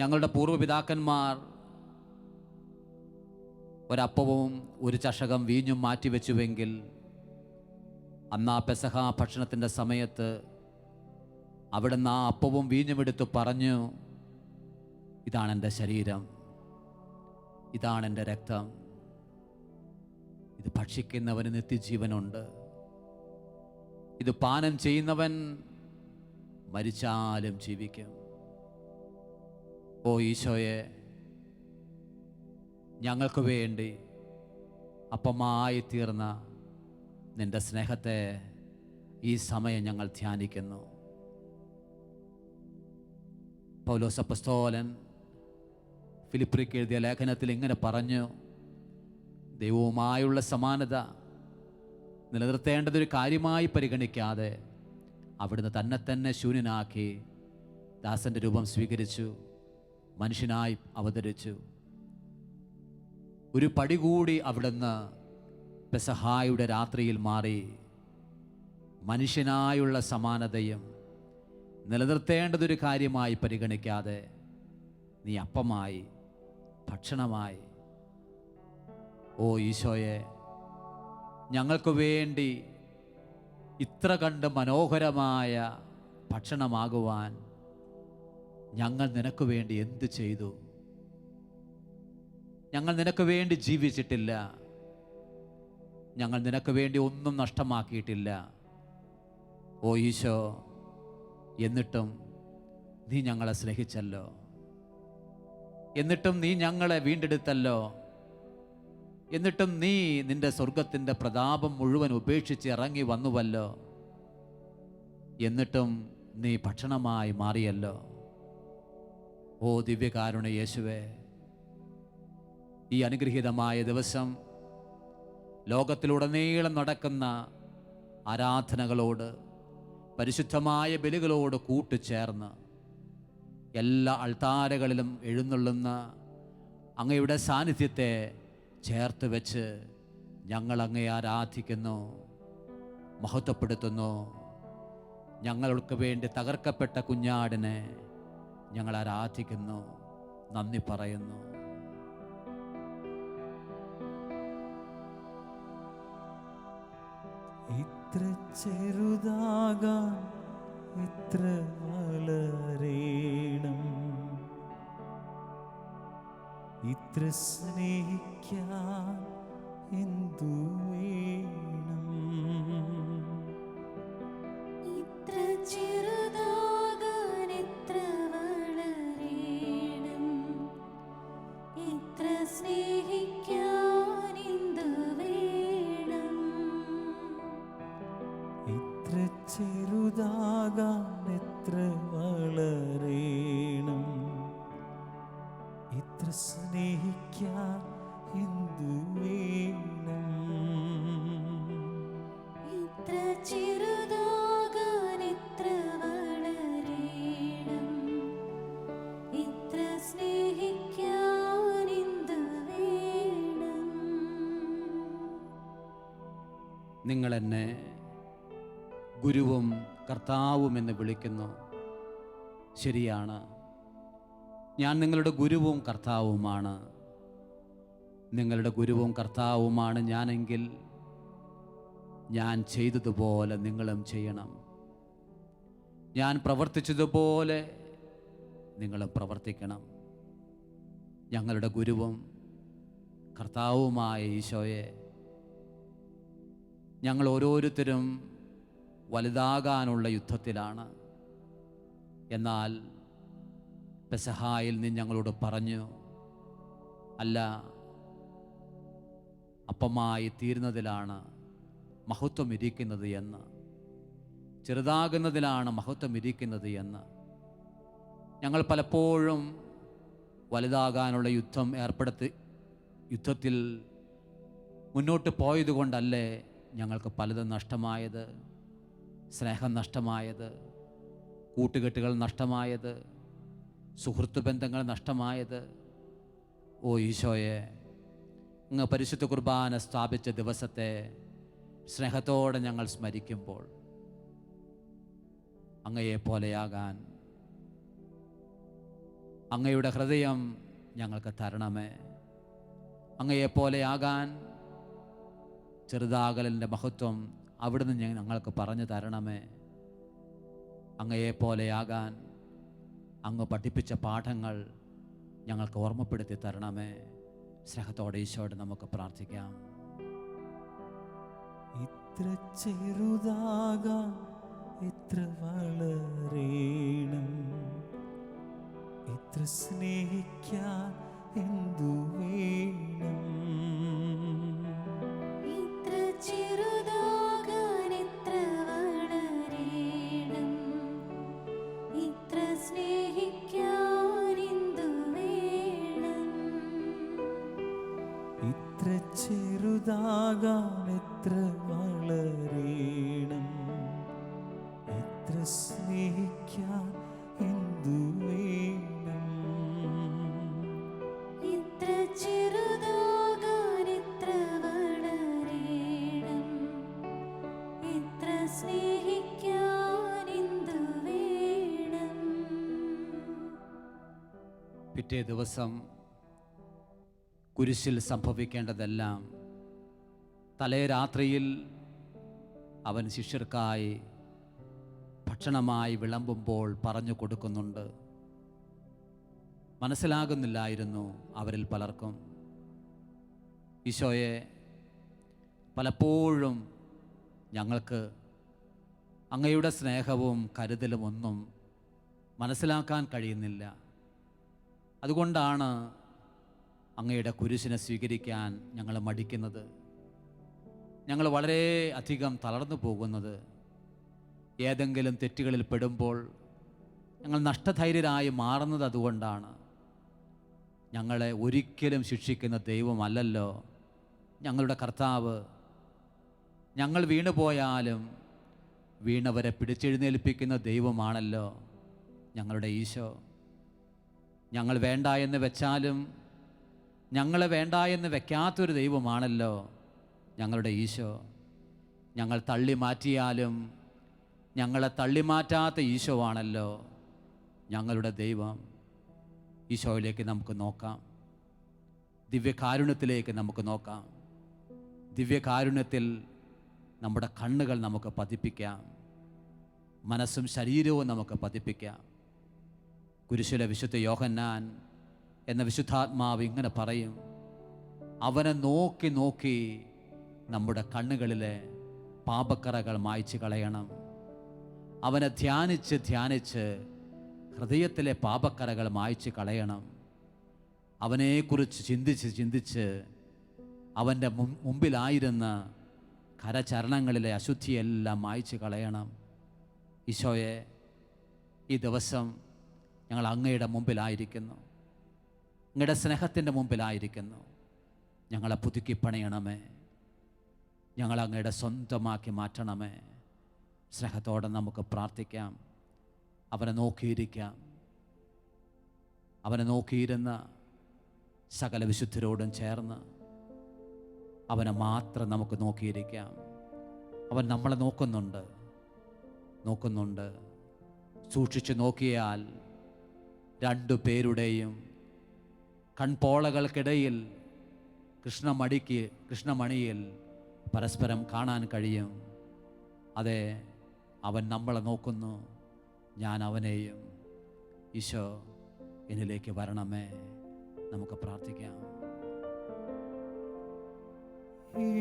ഞങ്ങളുടെ പൂർവ്വപിതാക്കന്മാർ ഒരപ്പവും ഒരു ചഷകം വീഞ്ഞും മാറ്റിവെച്ചുവെങ്കിൽ, അന്ന് ആ പെസഹ ഭക്ഷണത്തിൻ്റെ സമയത്ത് അവിടുന്ന് ആ അപ്പവും വീഞ്ഞും എടുത്ത് പറഞ്ഞു, ഇതാണെൻ്റെ ശരീരം, ഇതാണെൻ്റെ രക്തം, ഇത് ഭക്ഷിക്കുന്നവന് നിത്യജീവനുണ്ട്, ഇത് പാനം ചെയ്യുന്നവൻ മരിച്ചാലും ജീവിക്കും. ഓ ഈശോയെ, ഞങ്ങൾക്ക് വേണ്ടി അപ്പമായി തീർന്ന നിൻ്റെ സ്നേഹത്തെ ഈ സമയം ഞങ്ങൾ ധ്യാനിക്കുന്നു. പൗലോസ് അപ്പസ്തോലൻ ഫിലിപ്പിയർക്ക് എഴുതിയ ലേഖനത്തിൽ ഇങ്ങനെ പറഞ്ഞു: ദൈവവുമായുള്ള സമാനത നിലനിർത്തേണ്ടതൊരു കാര്യമായി പരിഗണിക്കാതെ അവിടുന്ന് തന്നെ ശൂന്യനാക്കി ദാസൻ്റെ രൂപം സ്വീകരിച്ചു, മനുഷ്യനായി അവതരിച്ചു. ഒരു പടി കൂടി അവിടുന്ന് പെസഹായുടെ രാത്രിയിൽ മാറി മനുഷ്യനായുള്ള സമാനതയും നിലനിർത്തേണ്ടതൊരു കാര്യമായി പരിഗണിക്കാതെ നീ അപ്പമായി, ഭക്ഷണമായി. ഓ ഈശോയെ, ഞങ്ങൾക്ക് വേണ്ടി ഇത്ര കണ്ട് മനോഹരമായ ഭക്ഷണമാകുവാൻ ഞങ്ങൾ നിനക്ക് വേണ്ടി എന്തു ചെയ്തു? ഞങ്ങൾ നിനക്ക് വേണ്ടി ജീവിച്ചിട്ടില്ല. ഞങ്ങൾ നിനക്ക് വേണ്ടി ഒന്നും നഷ്ടമാക്കിയിട്ടില്ല. ഓ ഈശോ, എന്നിട്ടും നീ ഞങ്ങളെ സ്നേഹിച്ചല്ലോ. എന്നിട്ടും നീ ഞങ്ങളെ വീണ്ടെടുത്തല്ലോ. എന്നിട്ടും നീ നിന്റെ സ്വർഗത്തിൻ്റെ പ്രതാപം മുഴുവൻ ഉപേക്ഷിച്ച് ഇറങ്ങി വന്നുവല്ലോ. എന്നിട്ടും നീ ഭക്ഷണമായി മാറിയല്ലോ. ഓ ദിവ്യകാരുണ്യ യേശുവേ, ഈ അനുഗ്രഹീതമായ ദിവസം ലോകത്തിലുടനീളം നടക്കുന്ന ആരാധനകളോട്, പരിശുദ്ധമായ ബലികളോട് കൂട്ടുചേർന്ന് എല്ലാ അൾത്താരകളിലും എഴുന്നള്ളുന്ന അങ്ങയുടെ സാന്നിധ്യത്തെ ചേർത്ത് വെച്ച് ഞങ്ങൾ അങ്ങയെ ആരാധിക്കുന്നു, മഹത്വപ്പെടുത്തുന്നു. ഞങ്ങൾക്ക് വേണ്ടി തകർക്കപ്പെട്ട കുഞ്ഞാടിനെ ഞങ്ങൾ ആരാധിക്കുന്നു, നന്ദി പറയുന്നു. ഇത്ര ചെറുതാകാൻ ഇത്ര വളരേണം, ഇത്ര സ്നേഹിക്കാൻ എന്തു വേണം? ഇത്ര ചെറുതാകാൻ എത്ര വളരേണം, ഇത്ര സ്നേഹിക്കാൻ എന്തു വേണം? ഇത്ര ചെറുതാകാൻ എത്ര വളരേണം, ഇത്ര സ്നേഹിക്കാൻ എന്തു വേണം? ഇത്ര ചെറുതാകാൻ എത്ര വളരേണം, ഇത്ര സ്നേഹിക്കാൻ എന്തു വേണം? നിങ്ങളെന്നെ ഗുരുവും കർത്താവും എന്ന് വിളിക്കുന്നു. ശരിയാണ്, ഞാൻ നിങ്ങളുടെ ഗുരുവും കർത്താവുമാണ്. നിങ്ങളുടെ ഗുരുവും കർത്താവുമാണ് ഞാനെങ്കിൽ ഞാൻ ചെയ്തതുപോലെ നിങ്ങളും ചെയ്യണം. ഞാൻ പ്രവർത്തിച്ചതുപോലെ നിങ്ങളും പ്രവർത്തിക്കണം. ഞങ്ങളുടെ ഗുരുവും കർത്താവുമായ ഈശോയെ, ഞങ്ങൾ ഓരോരുത്തരും വലുതാകാനുള്ള യുദ്ധത്തിലാണ്. എന്നാൽ പെസഹായിൽ നീ ഞങ്ങളോട് പറഞ്ഞു, അല്ല, അപ്പമായി തീരുന്നതിലാണ് മഹത്വം ഇരിക്കുന്നത് എന്ന്, ചെറുതാകുന്നതിലാണ് മഹത്വം ഇരിക്കുന്നത് എന്ന്. ഞങ്ങൾ പലപ്പോഴും വലുതാകാനുള്ള യുദ്ധത്തിൽ മുന്നോട്ട് പോയതുകൊണ്ടല്ലേ ഞങ്ങൾക്ക് പലതും നഷ്ടമായത്. സ്നേഹം നഷ്ടമായത്, കൂട്ടുകെട്ടുകൾ നഷ്ടമായത്, സുഹൃത്ത് ബന്ധങ്ങൾ നഷ്ടമായത്. ഓ ഈശോയെ, അങ്ങ് പരിശുദ്ധ കുർബാന സ്ഥാപിച്ച ദിവസത്തെ സ്നേഹത്തോടെ ഞങ്ങൾ സ്മരിക്കുമ്പോൾ അങ്ങയെ പോലെയാകാൻ അങ്ങയുടെ ഹൃദയം ഞങ്ങൾക്ക് തരണമേ. അങ്ങയെ പോലെയാകാൻ ചെറുതാകലിൻ്റെ മഹത്വം അവിടുന്ന് ഞങ്ങൾക്ക് പറഞ്ഞു തരണമേ. അങ്ങയെ പോലെയാകാൻ അങ്ങ് പഠിപ്പിച്ച പാഠങ്ങൾ ഞങ്ങൾക്ക് ഓർമ്മപ്പെടുത്തി തരണമേ. സ്നേഹത്തോടെ ഈശോയോട് നമുക്ക് പ്രാർത്ഥിക്കാം. ഇത്ര ചെറുതാകാൻ എത്ര വളരേണം, ഇത്ര സ്നേഹിക്കാൻ എന്തു വേണം? ഇത്ര ചെറുതാകാൻ എത്ര വളരേണം? ഇത്ര സ്നേഹിക്കാൻ എന്തു വേണം? ഇത്ര ചെറുതാകാൻ എത്ര വളരേണം? ഇത്ര സ്നേഹിക്കാൻ എന്തു വേണം? ഇത്ര ചെറുതാകാൻ എത്ര വളരേണം? ഇത്ര സ്നേഹിക്കാൻ എന്തു വേണം? പിറ്റേ ദിവസം കുരിശിൽ സംഭവിക്കേണ്ടതെല്ലാം തലേ രാത്രിയിൽ അവൻ ശിഷ്യർക്കായി ഭക്ഷണമായി വിളമ്പുമ്പോൾ പറഞ്ഞു കൊടുക്കുന്നുണ്ട്. മനസ്സിലാകുന്നില്ലായിരുന്നു അവരിൽ പലർക്കും. ഈശോയെ പലപ്പോഴും ഞങ്ങൾക്ക് അങ്ങയുടെ സ്നേഹവും കരുതലും ഒന്നും മനസ്സിലാക്കാൻ കഴിയുന്നില്ല. അതുകൊണ്ടാണ് അങ്ങയുടെ കുരിശിനെ സ്വീകരിക്കാൻ ഞങ്ങൾ മടിക്കുന്നത്. ഞങ്ങൾ വളരെ അധികം തളർന്നു പോകുന്നത്. ഏതെങ്കിലും തെറ്റുകളിൽ പെടുമ്പോൾ ഞങ്ങൾ നഷ്ടധൈര്യരായി മാറുന്നത് അതുകൊണ്ടാണ്. ഞങ്ങളെ ഒരിക്കലും ശിക്ഷിക്കുന്ന ദൈവമല്ലല്ലോ ഞങ്ങളുടെ കർത്താവ്. ഞങ്ങൾ വീണുപോയാലും വീണവരെ പിടിച്ചെഴുന്നേൽപ്പിക്കുന്ന ദൈവമാണല്ലോ ഞങ്ങളുടെ ഈശോ. ഞങ്ങൾ വേണ്ട എന്ന് വെച്ചാലും ഞങ്ങളെ വേണ്ട എന്ന് വെക്കാത്തൊരു ദൈവമാണല്ലോ ഞങ്ങളുടെ ഈശോ. ഞങ്ങൾ തള്ളി മാറ്റിയാലും ഞങ്ങളെ തള്ളിമാറ്റാത്ത ഈശോ ആണല്ലോ ഞങ്ങളുടെ ദൈവം. ഈശോയിലേക്ക് നമുക്ക് നോക്കാം. ദിവ്യകാരുണ്യത്തിലേക്ക് നമുക്ക് നോക്കാം. ദിവ്യകാരുണ്യത്തിൽ നമ്മുടെ കണ്ണുകൾ നമുക്ക് പതിപ്പിക്കാം. മനസ്സും ശരീരവും നമുക്ക് പതിപ്പിക്കാം. കുരിശിലെ വിശുദ്ധ യോഹന്നാൻ എന്ന വിശുദ്ധാത്മാവ് ഇങ്ങനെ പറയും: അവനെ നോക്കി നോക്കി നമ്മുടെ കണ്ണുകളിലെ പാപക്കറകൾ മായ്ച്ചു കളയണം. അവനെ ധ്യാനിച്ച് ധ്യാനിച്ച് ഹൃദയത്തിലെ പാപക്കറകൾ മായ്ച്ചു കളയണം. അവനെക്കുറിച്ച് ചിന്തിച്ച് ചിന്തിച്ച് അവൻ്റെ മുമ്പിലായിരുന്ന കരചരണങ്ങളിലെ അശുദ്ധിയെല്ലാം മായ്ച്ചു കളയണം. ഈശോയെ, ഈ ദിവസം ഞങ്ങൾ അങ്ങയുടെ മുമ്പിലായിരിക്കുന്നു, അങ്ങയുടെ സ്നേഹത്തിൻ്റെ മുമ്പിലായിരിക്കുന്നു. ഞങ്ങളെ പുതുക്കി പണിയണമേ, ഞങ്ങളങ്ങയുടെ സ്വന്തമാക്കി മാറ്റണമേ. സ്നേഹത്തോടെ നമുക്ക് പ്രാർത്ഥിക്കാം. അവനെ നോക്കിയിരിക്കാം. അവനെ നോക്കിയിരുന്ന സകല വിശുദ്ധരോടും ചേർന്ന് അവനെ മാത്രം നമുക്ക് നോക്കിയിരിക്കാം. അവൻ നമ്മളെ നോക്കുന്നുണ്ട്. സൂക്ഷിച്ചു നോക്കിയാൽ രണ്ടു പേരുടെയും കൺപോളകൾക്കിടയിൽ കൃഷ്ണമണിയിൽ പരസ്പരം കാണാൻ കഴിയും. അതെ, അവൻ നമ്മളെ നോക്കുന്നു, ഞാൻ അവനെയും. ഈശോ, എന്നിലേക്ക് വരണമേ. നമുക്ക് പ്രാർത്ഥിക്കാം.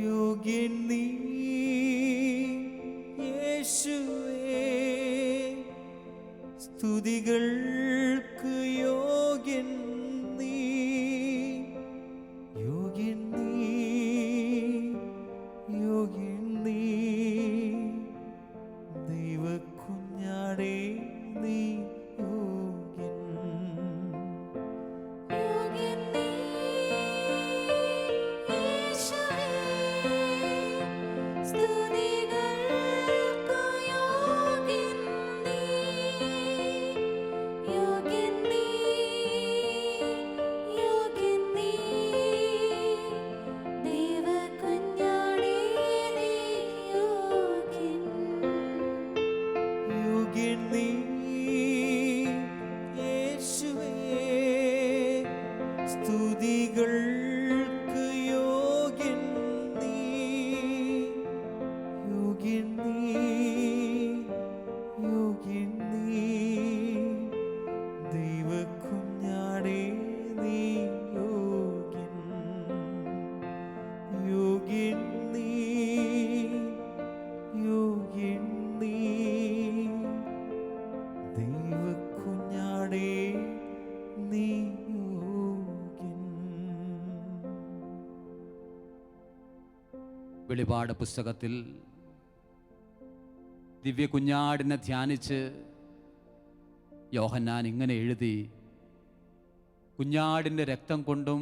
യോഗ്യൻ നീ യേശുവേ, സ്തുതികൾക്ക് യോഗ്യൻ നീ, യോഗ്യൻ നീ, യോഗ്യൻ നീ, ദൈവകുഞ്ഞാടേ നീ യോഗ്യൻ. യോഗ്യൻ നീ യേശുവേ, സ്തുതികൾക്ക് യോഗ്യൻ നീ, യോഗ്യൻ നീ, യോഗ്യൻ നീ, ദൈവകുഞ്ഞാടേ നീ യോഗ്യൻ. യോഗ്യൻ നീ യേശുവേ, സ്തുതികൾക്ക് യോഗ്യൻ നീ, യോഗ്യൻ നീ, യോഗ്യൻ നീ, ദൈവകുഞ്ഞാടേ നീ യോഗ്യൻ. യോഗ്യൻ നീ, യോഗ്യൻ നീ, ദൈവകുഞ്ഞാടേ വെളിപാട് പുസ്തകത്തിൽ ദിവ്യ കുഞ്ഞാടിനെ ധ്യാനിച്ച് യോഹന്നാൻ ഇങ്ങനെ എഴുതി: കുഞ്ഞാടിൻ്റെ രക്തം കൊണ്ടും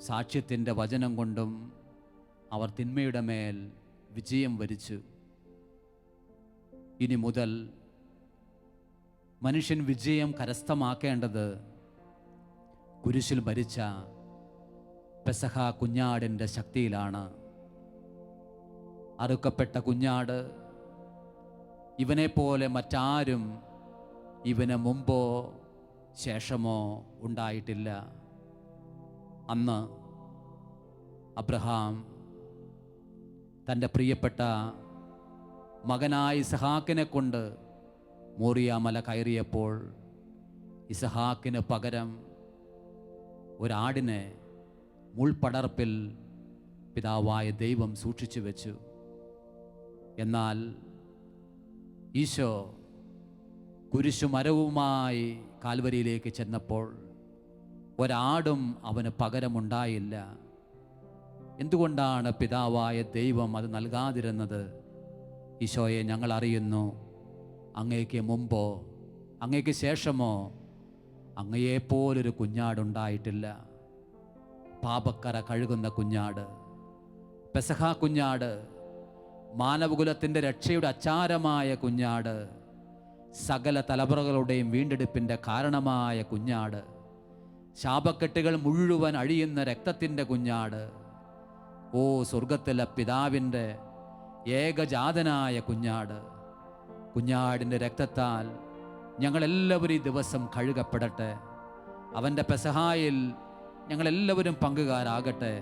സാക്ഷ്യത്തിൻ്റെ വചനം കൊണ്ടും അവർ തിന്മയുടെ മേൽ വിജയം വരിച്ചു. ഇനി മുതൽ മനുഷ്യൻ വിജയം കരസ്ഥമാക്കേണ്ടത് കുരിശിൽ മരിച്ച പെസഹ കുഞ്ഞാടിൻ്റെ ശക്തിയിലാണ്. അറുക്കപ്പെട്ട കുഞ്ഞാട് ഇവനെപ്പോലെ മറ്റാരും ഇവന് മുമ്പോ ശേഷമോ ഉണ്ടായിട്ടില്ല. അന്ന് അബ്രഹാം തൻ്റെ പ്രിയപ്പെട്ട മകനായ ഇസഹാക്കിനെ കൊണ്ട് മോറിയ മല കയറിയപ്പോൾ ഇസഹാക്കിന് പകരം ഒരാടിനെ മുൾപടർപ്പിൽ പിതാവായ ദൈവം സൂക്ഷിച്ചു വെച്ചു. എന്നാൽ ഈശോ കുരിശുമരവുമായി കാൽവരിയിലേക്ക് ചെന്നപ്പോൾ ഒരാടും അവന് പകരമുണ്ടായില്ല. എന്തുകൊണ്ടാണ് പിതാവായ ദൈവം അത് നൽകാതിരുന്നത്? ഈശോയെ, ഞങ്ങൾ അറിയുന്നു, അങ്ങേക്ക് മുമ്പോ അങ്ങേക്ക് ശേഷമോ അങ്ങയെപ്പോലൊരു കുഞ്ഞാടുണ്ടായിട്ടില്ല. പാപക്കറ കഴുകുന്ന കുഞ്ഞാട്, പെസഹ കുഞ്ഞാട്, മാനവകുലത്തിൻ്റെ രക്ഷയുടെ അച്ചാരമായ കുഞ്ഞാട്, സകല തലമുറകളുടെയും വീണ്ടെടുപ്പിൻ്റെ കാരണമായ കുഞ്ഞാട്, ശാപക്കെട്ടുകൾ മുഴുവൻ അഴിയുന്ന രക്തത്തിൻ്റെ കുഞ്ഞാട്, ഓ സ്വർഗത്തിലെ പിതാവിൻ്റെ ഏകജാതനായ കുഞ്ഞാട്, കുഞ്ഞാടിൻ്റെ രക്തത്താൽ ഞങ്ങളെല്ലാവരും ഈ ദിവസം കഴുകപ്പെടട്ടെ. അവൻ്റെ പെസഹായിൽ ഞങ്ങളെല്ലാവരും പങ്കുകാരാകട്ടെ.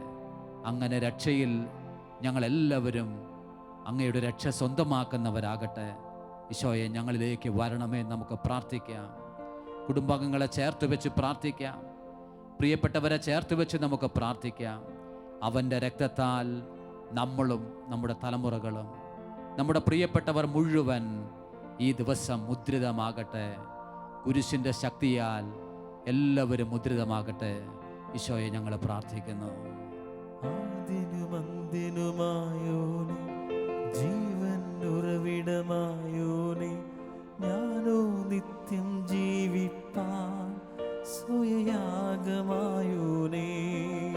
അങ്ങനെ രക്ഷയിൽ ഞങ്ങളെല്ലാവരും അങ്ങയുടെ രക്ഷ സ്വന്തമാക്കുന്നവരാകട്ടെ. ഈശോയെ, ഞങ്ങളിലേക്ക് വരണമേ. നമുക്ക് പ്രാർത്ഥിക്കാം. കുടുംബാംഗങ്ങളെ ചേർത്ത് വെച്ച് പ്രാർത്ഥിക്കാം. പ്രിയപ്പെട്ടവരെ ചേർത്ത് വെച്ച് നമുക്ക് പ്രാർത്ഥിക്കാം. അവൻ്റെ രക്തത്താൽ നമ്മളും നമ്മുടെ തലമുറകളും നമ്മുടെ പ്രിയപ്പെട്ടവർ മുഴുവൻ ഈ ദിവസം മുദ്രിതമാകട്ടെ. കുരിശിൻ്റെ ശക്തിയാൽ എല്ലാവരും മുദ്രിതമാകട്ടെ. ഈശോയെ, ഞങ്ങൾ പ്രാർത്ഥിക്കുന്നു. ആദിനും അന്തിനുമായോനെ, ജീവൻ ഉറവിടമായോനെ, ഞാനോ നിത്യം ജീവിപ്പാൻ സ്വയയാഗമായോനെ.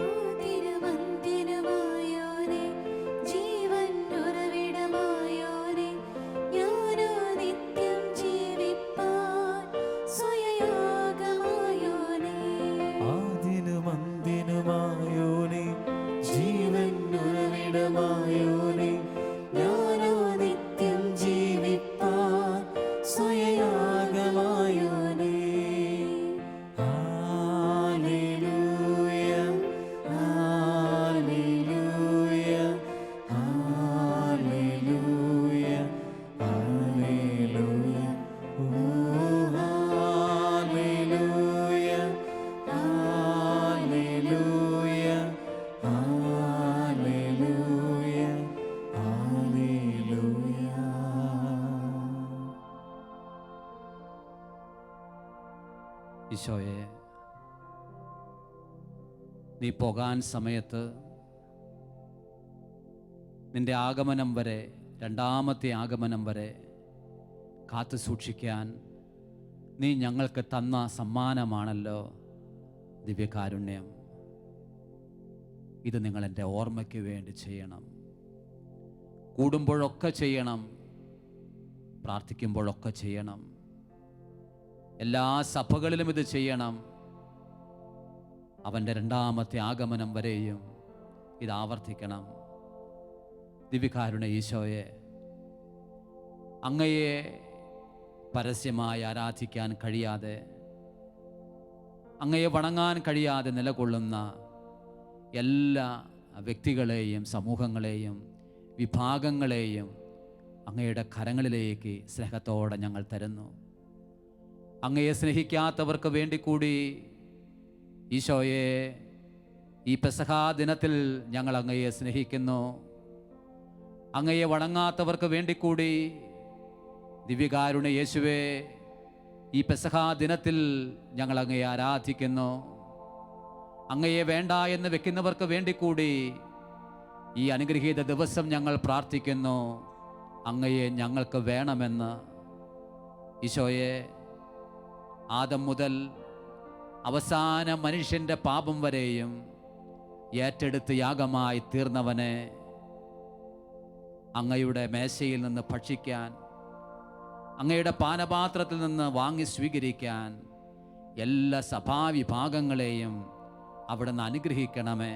ആദിനുമന്ത്യനുമായോനെ, ജീവൻ ഉറവിടമായോനെ, ഞാനോ നിത്യം ജീവിപ്പാൻ സ്വയയാഗമായോനെ. ആദിനും അന്തിനുമായോനെ, ജീവൻ ഉറവിടമായോനെ, ഞാനോ നിത്യം ജീവിപ്പാൻ സ്വയയാഗമായോനെ. Hallelujah, hallelujah, hallelujah, hallelujah. ഓ ഹല്ലേലൂയ, ഹല്ലേലൂയ, ഹല്ലേലൂയ, ഹല്ലേലൂയ. ഈശോയെ, നീ പോകാൻ സമയത്ത് നിന്റെ ആഗമനം വരെ, രണ്ടാമത്തെ ആഗമനം വരെ കാത്തു സൂക്ഷിക്കാൻ നീ ഞങ്ങൾക്ക് തന്ന സമ്മാനമാണല്ലോ ദിവ്യകാരുണ്യം. ഇത് നിങ്ങൾ എൻ്റെ ഓർമ്മയ്ക്ക് വേണ്ടി ചെയ്യണം. കൂടുമ്പോഴൊക്കെ ചെയ്യണം, പ്രാർത്ഥിക്കുമ്പോഴൊക്കെ ചെയ്യണം, എല്ലാ സഭകളിലും ഇത് ചെയ്യണം. അവൻ്റെ രണ്ടാമത്തെ ആഗമനം വരെയും ഇത് ആവർത്തിക്കണം. ദിവ്യകാരുണ്യ ഈശോയെ, അങ്ങയെ പരസ്യമായി ആരാധിക്കാൻ കഴിയാതെ, അങ്ങയെ വണങ്ങാൻ കഴിയാതെ നിലകൊള്ളുന്ന എല്ലാ വ്യക്തികളെയും സമൂഹങ്ങളെയും വിഭാഗങ്ങളെയും അങ്ങയുടെ കരങ്ങളിലേക്ക് സ്നേഹത്തോടെ ഞങ്ങൾ തരുന്നു. അങ്ങയെ സ്നേഹിക്കാത്തവർക്ക് വേണ്ടി കൂടി ഈശോയെ, ഈ പെസഹാ ദിനത്തിൽ ഞങ്ങൾ അങ്ങയെ സ്നേഹിക്കുന്നു. അങ്ങയെ വണങ്ങാത്തവർക്ക് വേണ്ടി കൂടി ദിവ്യകാരുണ്യ യേശുവേ, ഈ പെസഹാ ദിനത്തിൽ ഞങ്ങൾ അങ്ങയെ ആരാധിക്കുന്നു. അങ്ങയെ വേണ്ട എന്ന് വെക്കുന്നവർക്ക് വേണ്ടി കൂടി ഈ അനുഗ്രഹീത ദിവസം ഞങ്ങൾ പ്രാർത്ഥിക്കുന്നു, അങ്ങയെ ഞങ്ങൾക്ക് വേണമെന്ന്. ഈശോയെ, ആദം മുതൽ അവസാന മനുഷ്യൻ്റെ പാപം വരെയും ഏറ്റെടുത്ത് യാഗമായി തീർന്നവനെ അങ്ങയുടെ മേശയിൽ നിന്ന് ഭക്ഷിക്കാൻ, അങ്ങയുടെ പാനപാത്രത്തിൽ നിന്ന് വാങ്ങി സ്വീകരിക്കാൻ എല്ലാ സഭാവിഭാഗങ്ങളെയും അവിടുന്ന് അനുഗ്രഹിക്കണമേ.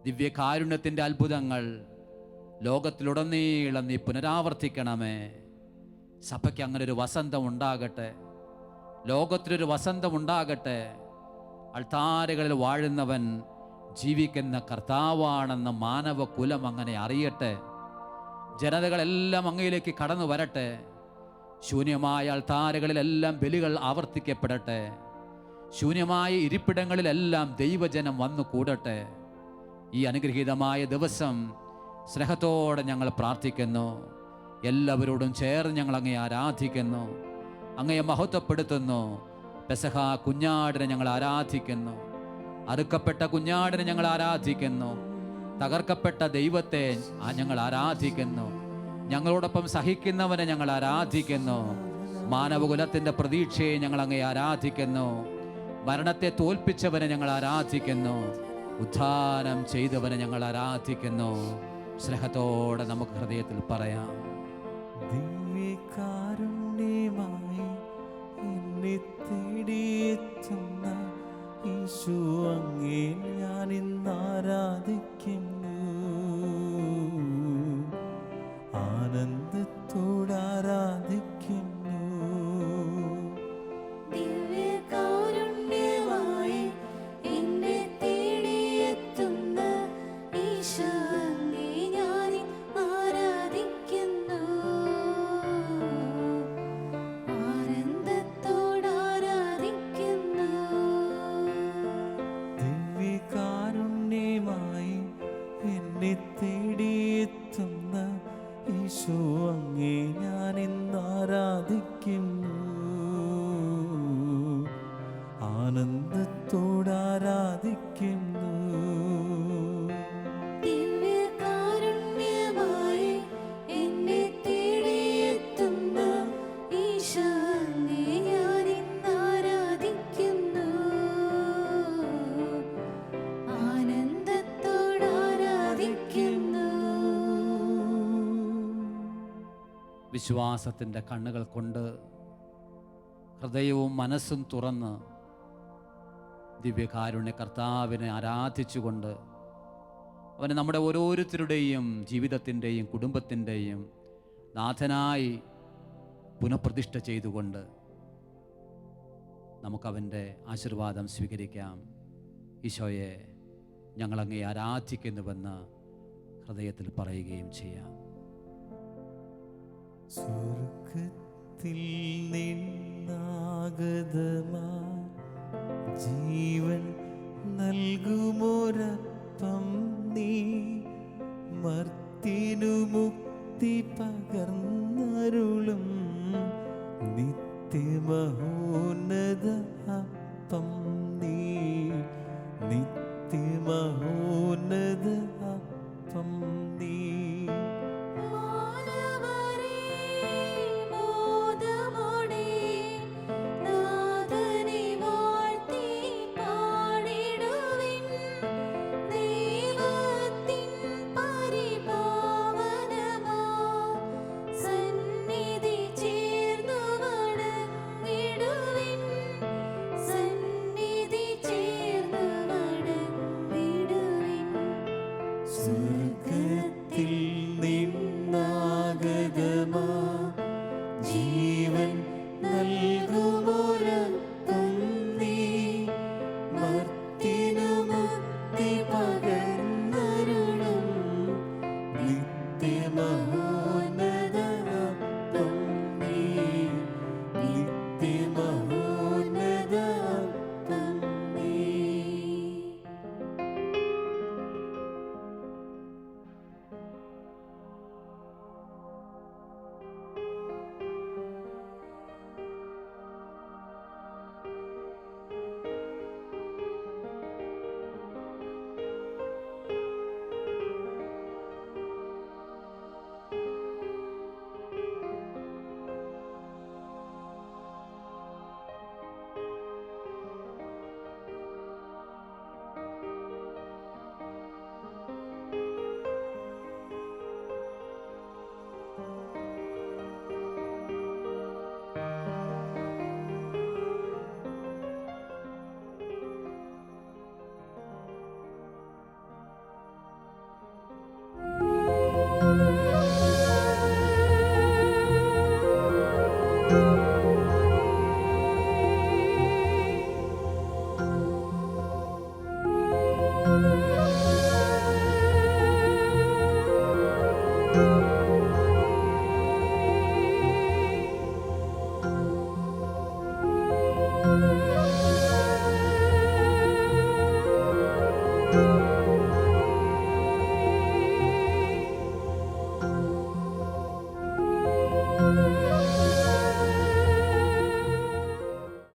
ദിവ്യകാരുണ്യത്തിൻ്റെ അത്ഭുതങ്ങൾ ലോകത്തിലുടനീളം നീ പുനരാവർത്തിക്കണമേ. സഭയ്ക്ക് അങ്ങനെ ഒരു വസന്തം ഉണ്ടാകട്ടെ, ലോകത്തിലൊരു വസന്തം ഉണ്ടാകട്ടെ. അൾത്താരകളിൽ വാഴുന്നവൻ ജീവിക്കുന്ന കർത്താവാണെന്ന് മാനവകുലം അങ്ങനെ അറിയട്ടെ. ജനതകളെല്ലാം അങ്ങയിലേക്ക് കടന്നു വരട്ടെ. ശൂന്യമായ അൾത്താരകളിലെല്ലാം ബലികൾ ആവർത്തിക്കപ്പെടട്ടെ. ശൂന്യമായ ഇരിപ്പിടങ്ങളിലെല്ലാം ദൈവജനം വന്നു കൂടട്ടെ. ഈ അനുഗ്രഹീതമായ ദിവസം സ്നേഹത്തോടെ ഞങ്ങൾ പ്രാർത്ഥിക്കുന്നു. എല്ലാവരോടും ചേർന്ന് ഞങ്ങൾ അങ്ങയെ ആരാധിക്കുന്നു, അങ്ങയെ മഹത്വപ്പെടുത്തുന്നു. പെസഹ കുഞ്ഞാടിനെ ഞങ്ങൾ ആരാധിക്കുന്നു, അറുക്കപ്പെട്ട കുഞ്ഞാടിനെ ഞങ്ങൾ ആരാധിക്കുന്നു, തകർക്കപ്പെട്ട ദൈവത്തെ ഞങ്ങൾ ആരാധിക്കുന്നു, ഞങ്ങളോടൊപ്പം സഹിക്കുന്നവനെ ഞങ്ങൾ ആരാധിക്കുന്നു. മാനവകുലത്തിൻ്റെ പ്രതീക്ഷയെ ഞങ്ങൾ അങ്ങയെ ആരാധിക്കുന്നു. മരണത്തെ തോൽപ്പിച്ചവനെ ഞങ്ങൾ ആരാധിക്കുന്നു. ഉദ്ധാനം ചെയ്തവനെ ഞങ്ങൾ ആരാധിക്കുന്നു. സ്നേഹത്തോടെ നമുക്ക് ഹൃദയത്തിൽ പറയാം. ദിവ്യകാരുണ്യമായി എന്നെ തേടിയെത്തുന്ന യേശു, അങ്ങേ ഞാൻ ഇന്ന് ആരാധിക്കുന്നു. ആനന്ദത്തോടെ ആരാധിക്കുന്നു. ദിവ്യകാരുണ്യമായി എന്നെ തേടിയെത്തുന്ന ഈശോ, അങ്ങേ ഞാൻ ആരാധിക്കുന്നു. ആനന്ദത്തോടെ ആരാധിക്കുന്നു. ദിവ്യകാരുണ്യമായി എന്നെ തേടിയെത്തുന്ന യേശു, അങ്ങേ ഞാൻ ഇന്ന് ആരാധിക്കുന്നു. ആനന്ദത്തോടെ ആരാധിക്കുന്നു. ദിവ്യകാരുണ്യമായി എന്നെ തേടിയെത്തുന്ന ഈശോ, അങ്ങേ ഞാൻ ആരാധിക്കുന്നു. ആനന്ദത്തോടെ ആരാധിക്കുന്നു. വിശ്വാസത്തിൻ്റെ കണ്ണുകൾ കൊണ്ട് ഹൃദയവും മനസ്സും തുറന്ന് ദിവ്യകാരുണ്യ കർത്താവിനെ ആരാധിച്ചുകൊണ്ട് അവനെ നമ്മുടെ ഓരോരുത്തരുടെയും ജീവിതത്തിൻ്റെയും കുടുംബത്തിൻ്റെയും നാഥനായി പുനഃപ്രതിഷ്ഠ ചെയ്തുകൊണ്ട് നമുക്കവൻ്റെ ആശീർവാദം സ്വീകരിക്കാം. ഈശോയെ, ഞങ്ങളങ്ങേ ആരാധിക്കുന്നുവെന്ന് ഹൃദയത്തിൽ പറയുകയും ചെയ്യാം. സ്വർഗത്തിൽ നിന്നാഗതമാ ജീവൻ നൽകുമൊരപ്പം നീ, മർത്തിനു മുക്തി പകർന്നരുളും നിത്യമഹോന്നത അപ്പം നീ, നിത്യമഹോന്നത അപ്പം നീ. മാനവരേ മോദമോടെ നാഥനെ വാഴ്ത്തി പാടിടുവിൻ. ദൈവത്തിൻ പരിപാവനമാ സന്നിധി ചേർന്നു വണങ്ങിടുവിൻ. സന്നിധി ചേർന്നു വണങ്ങിടുവിൻ. സ്വർഗത്തിൽ നീ Thank you.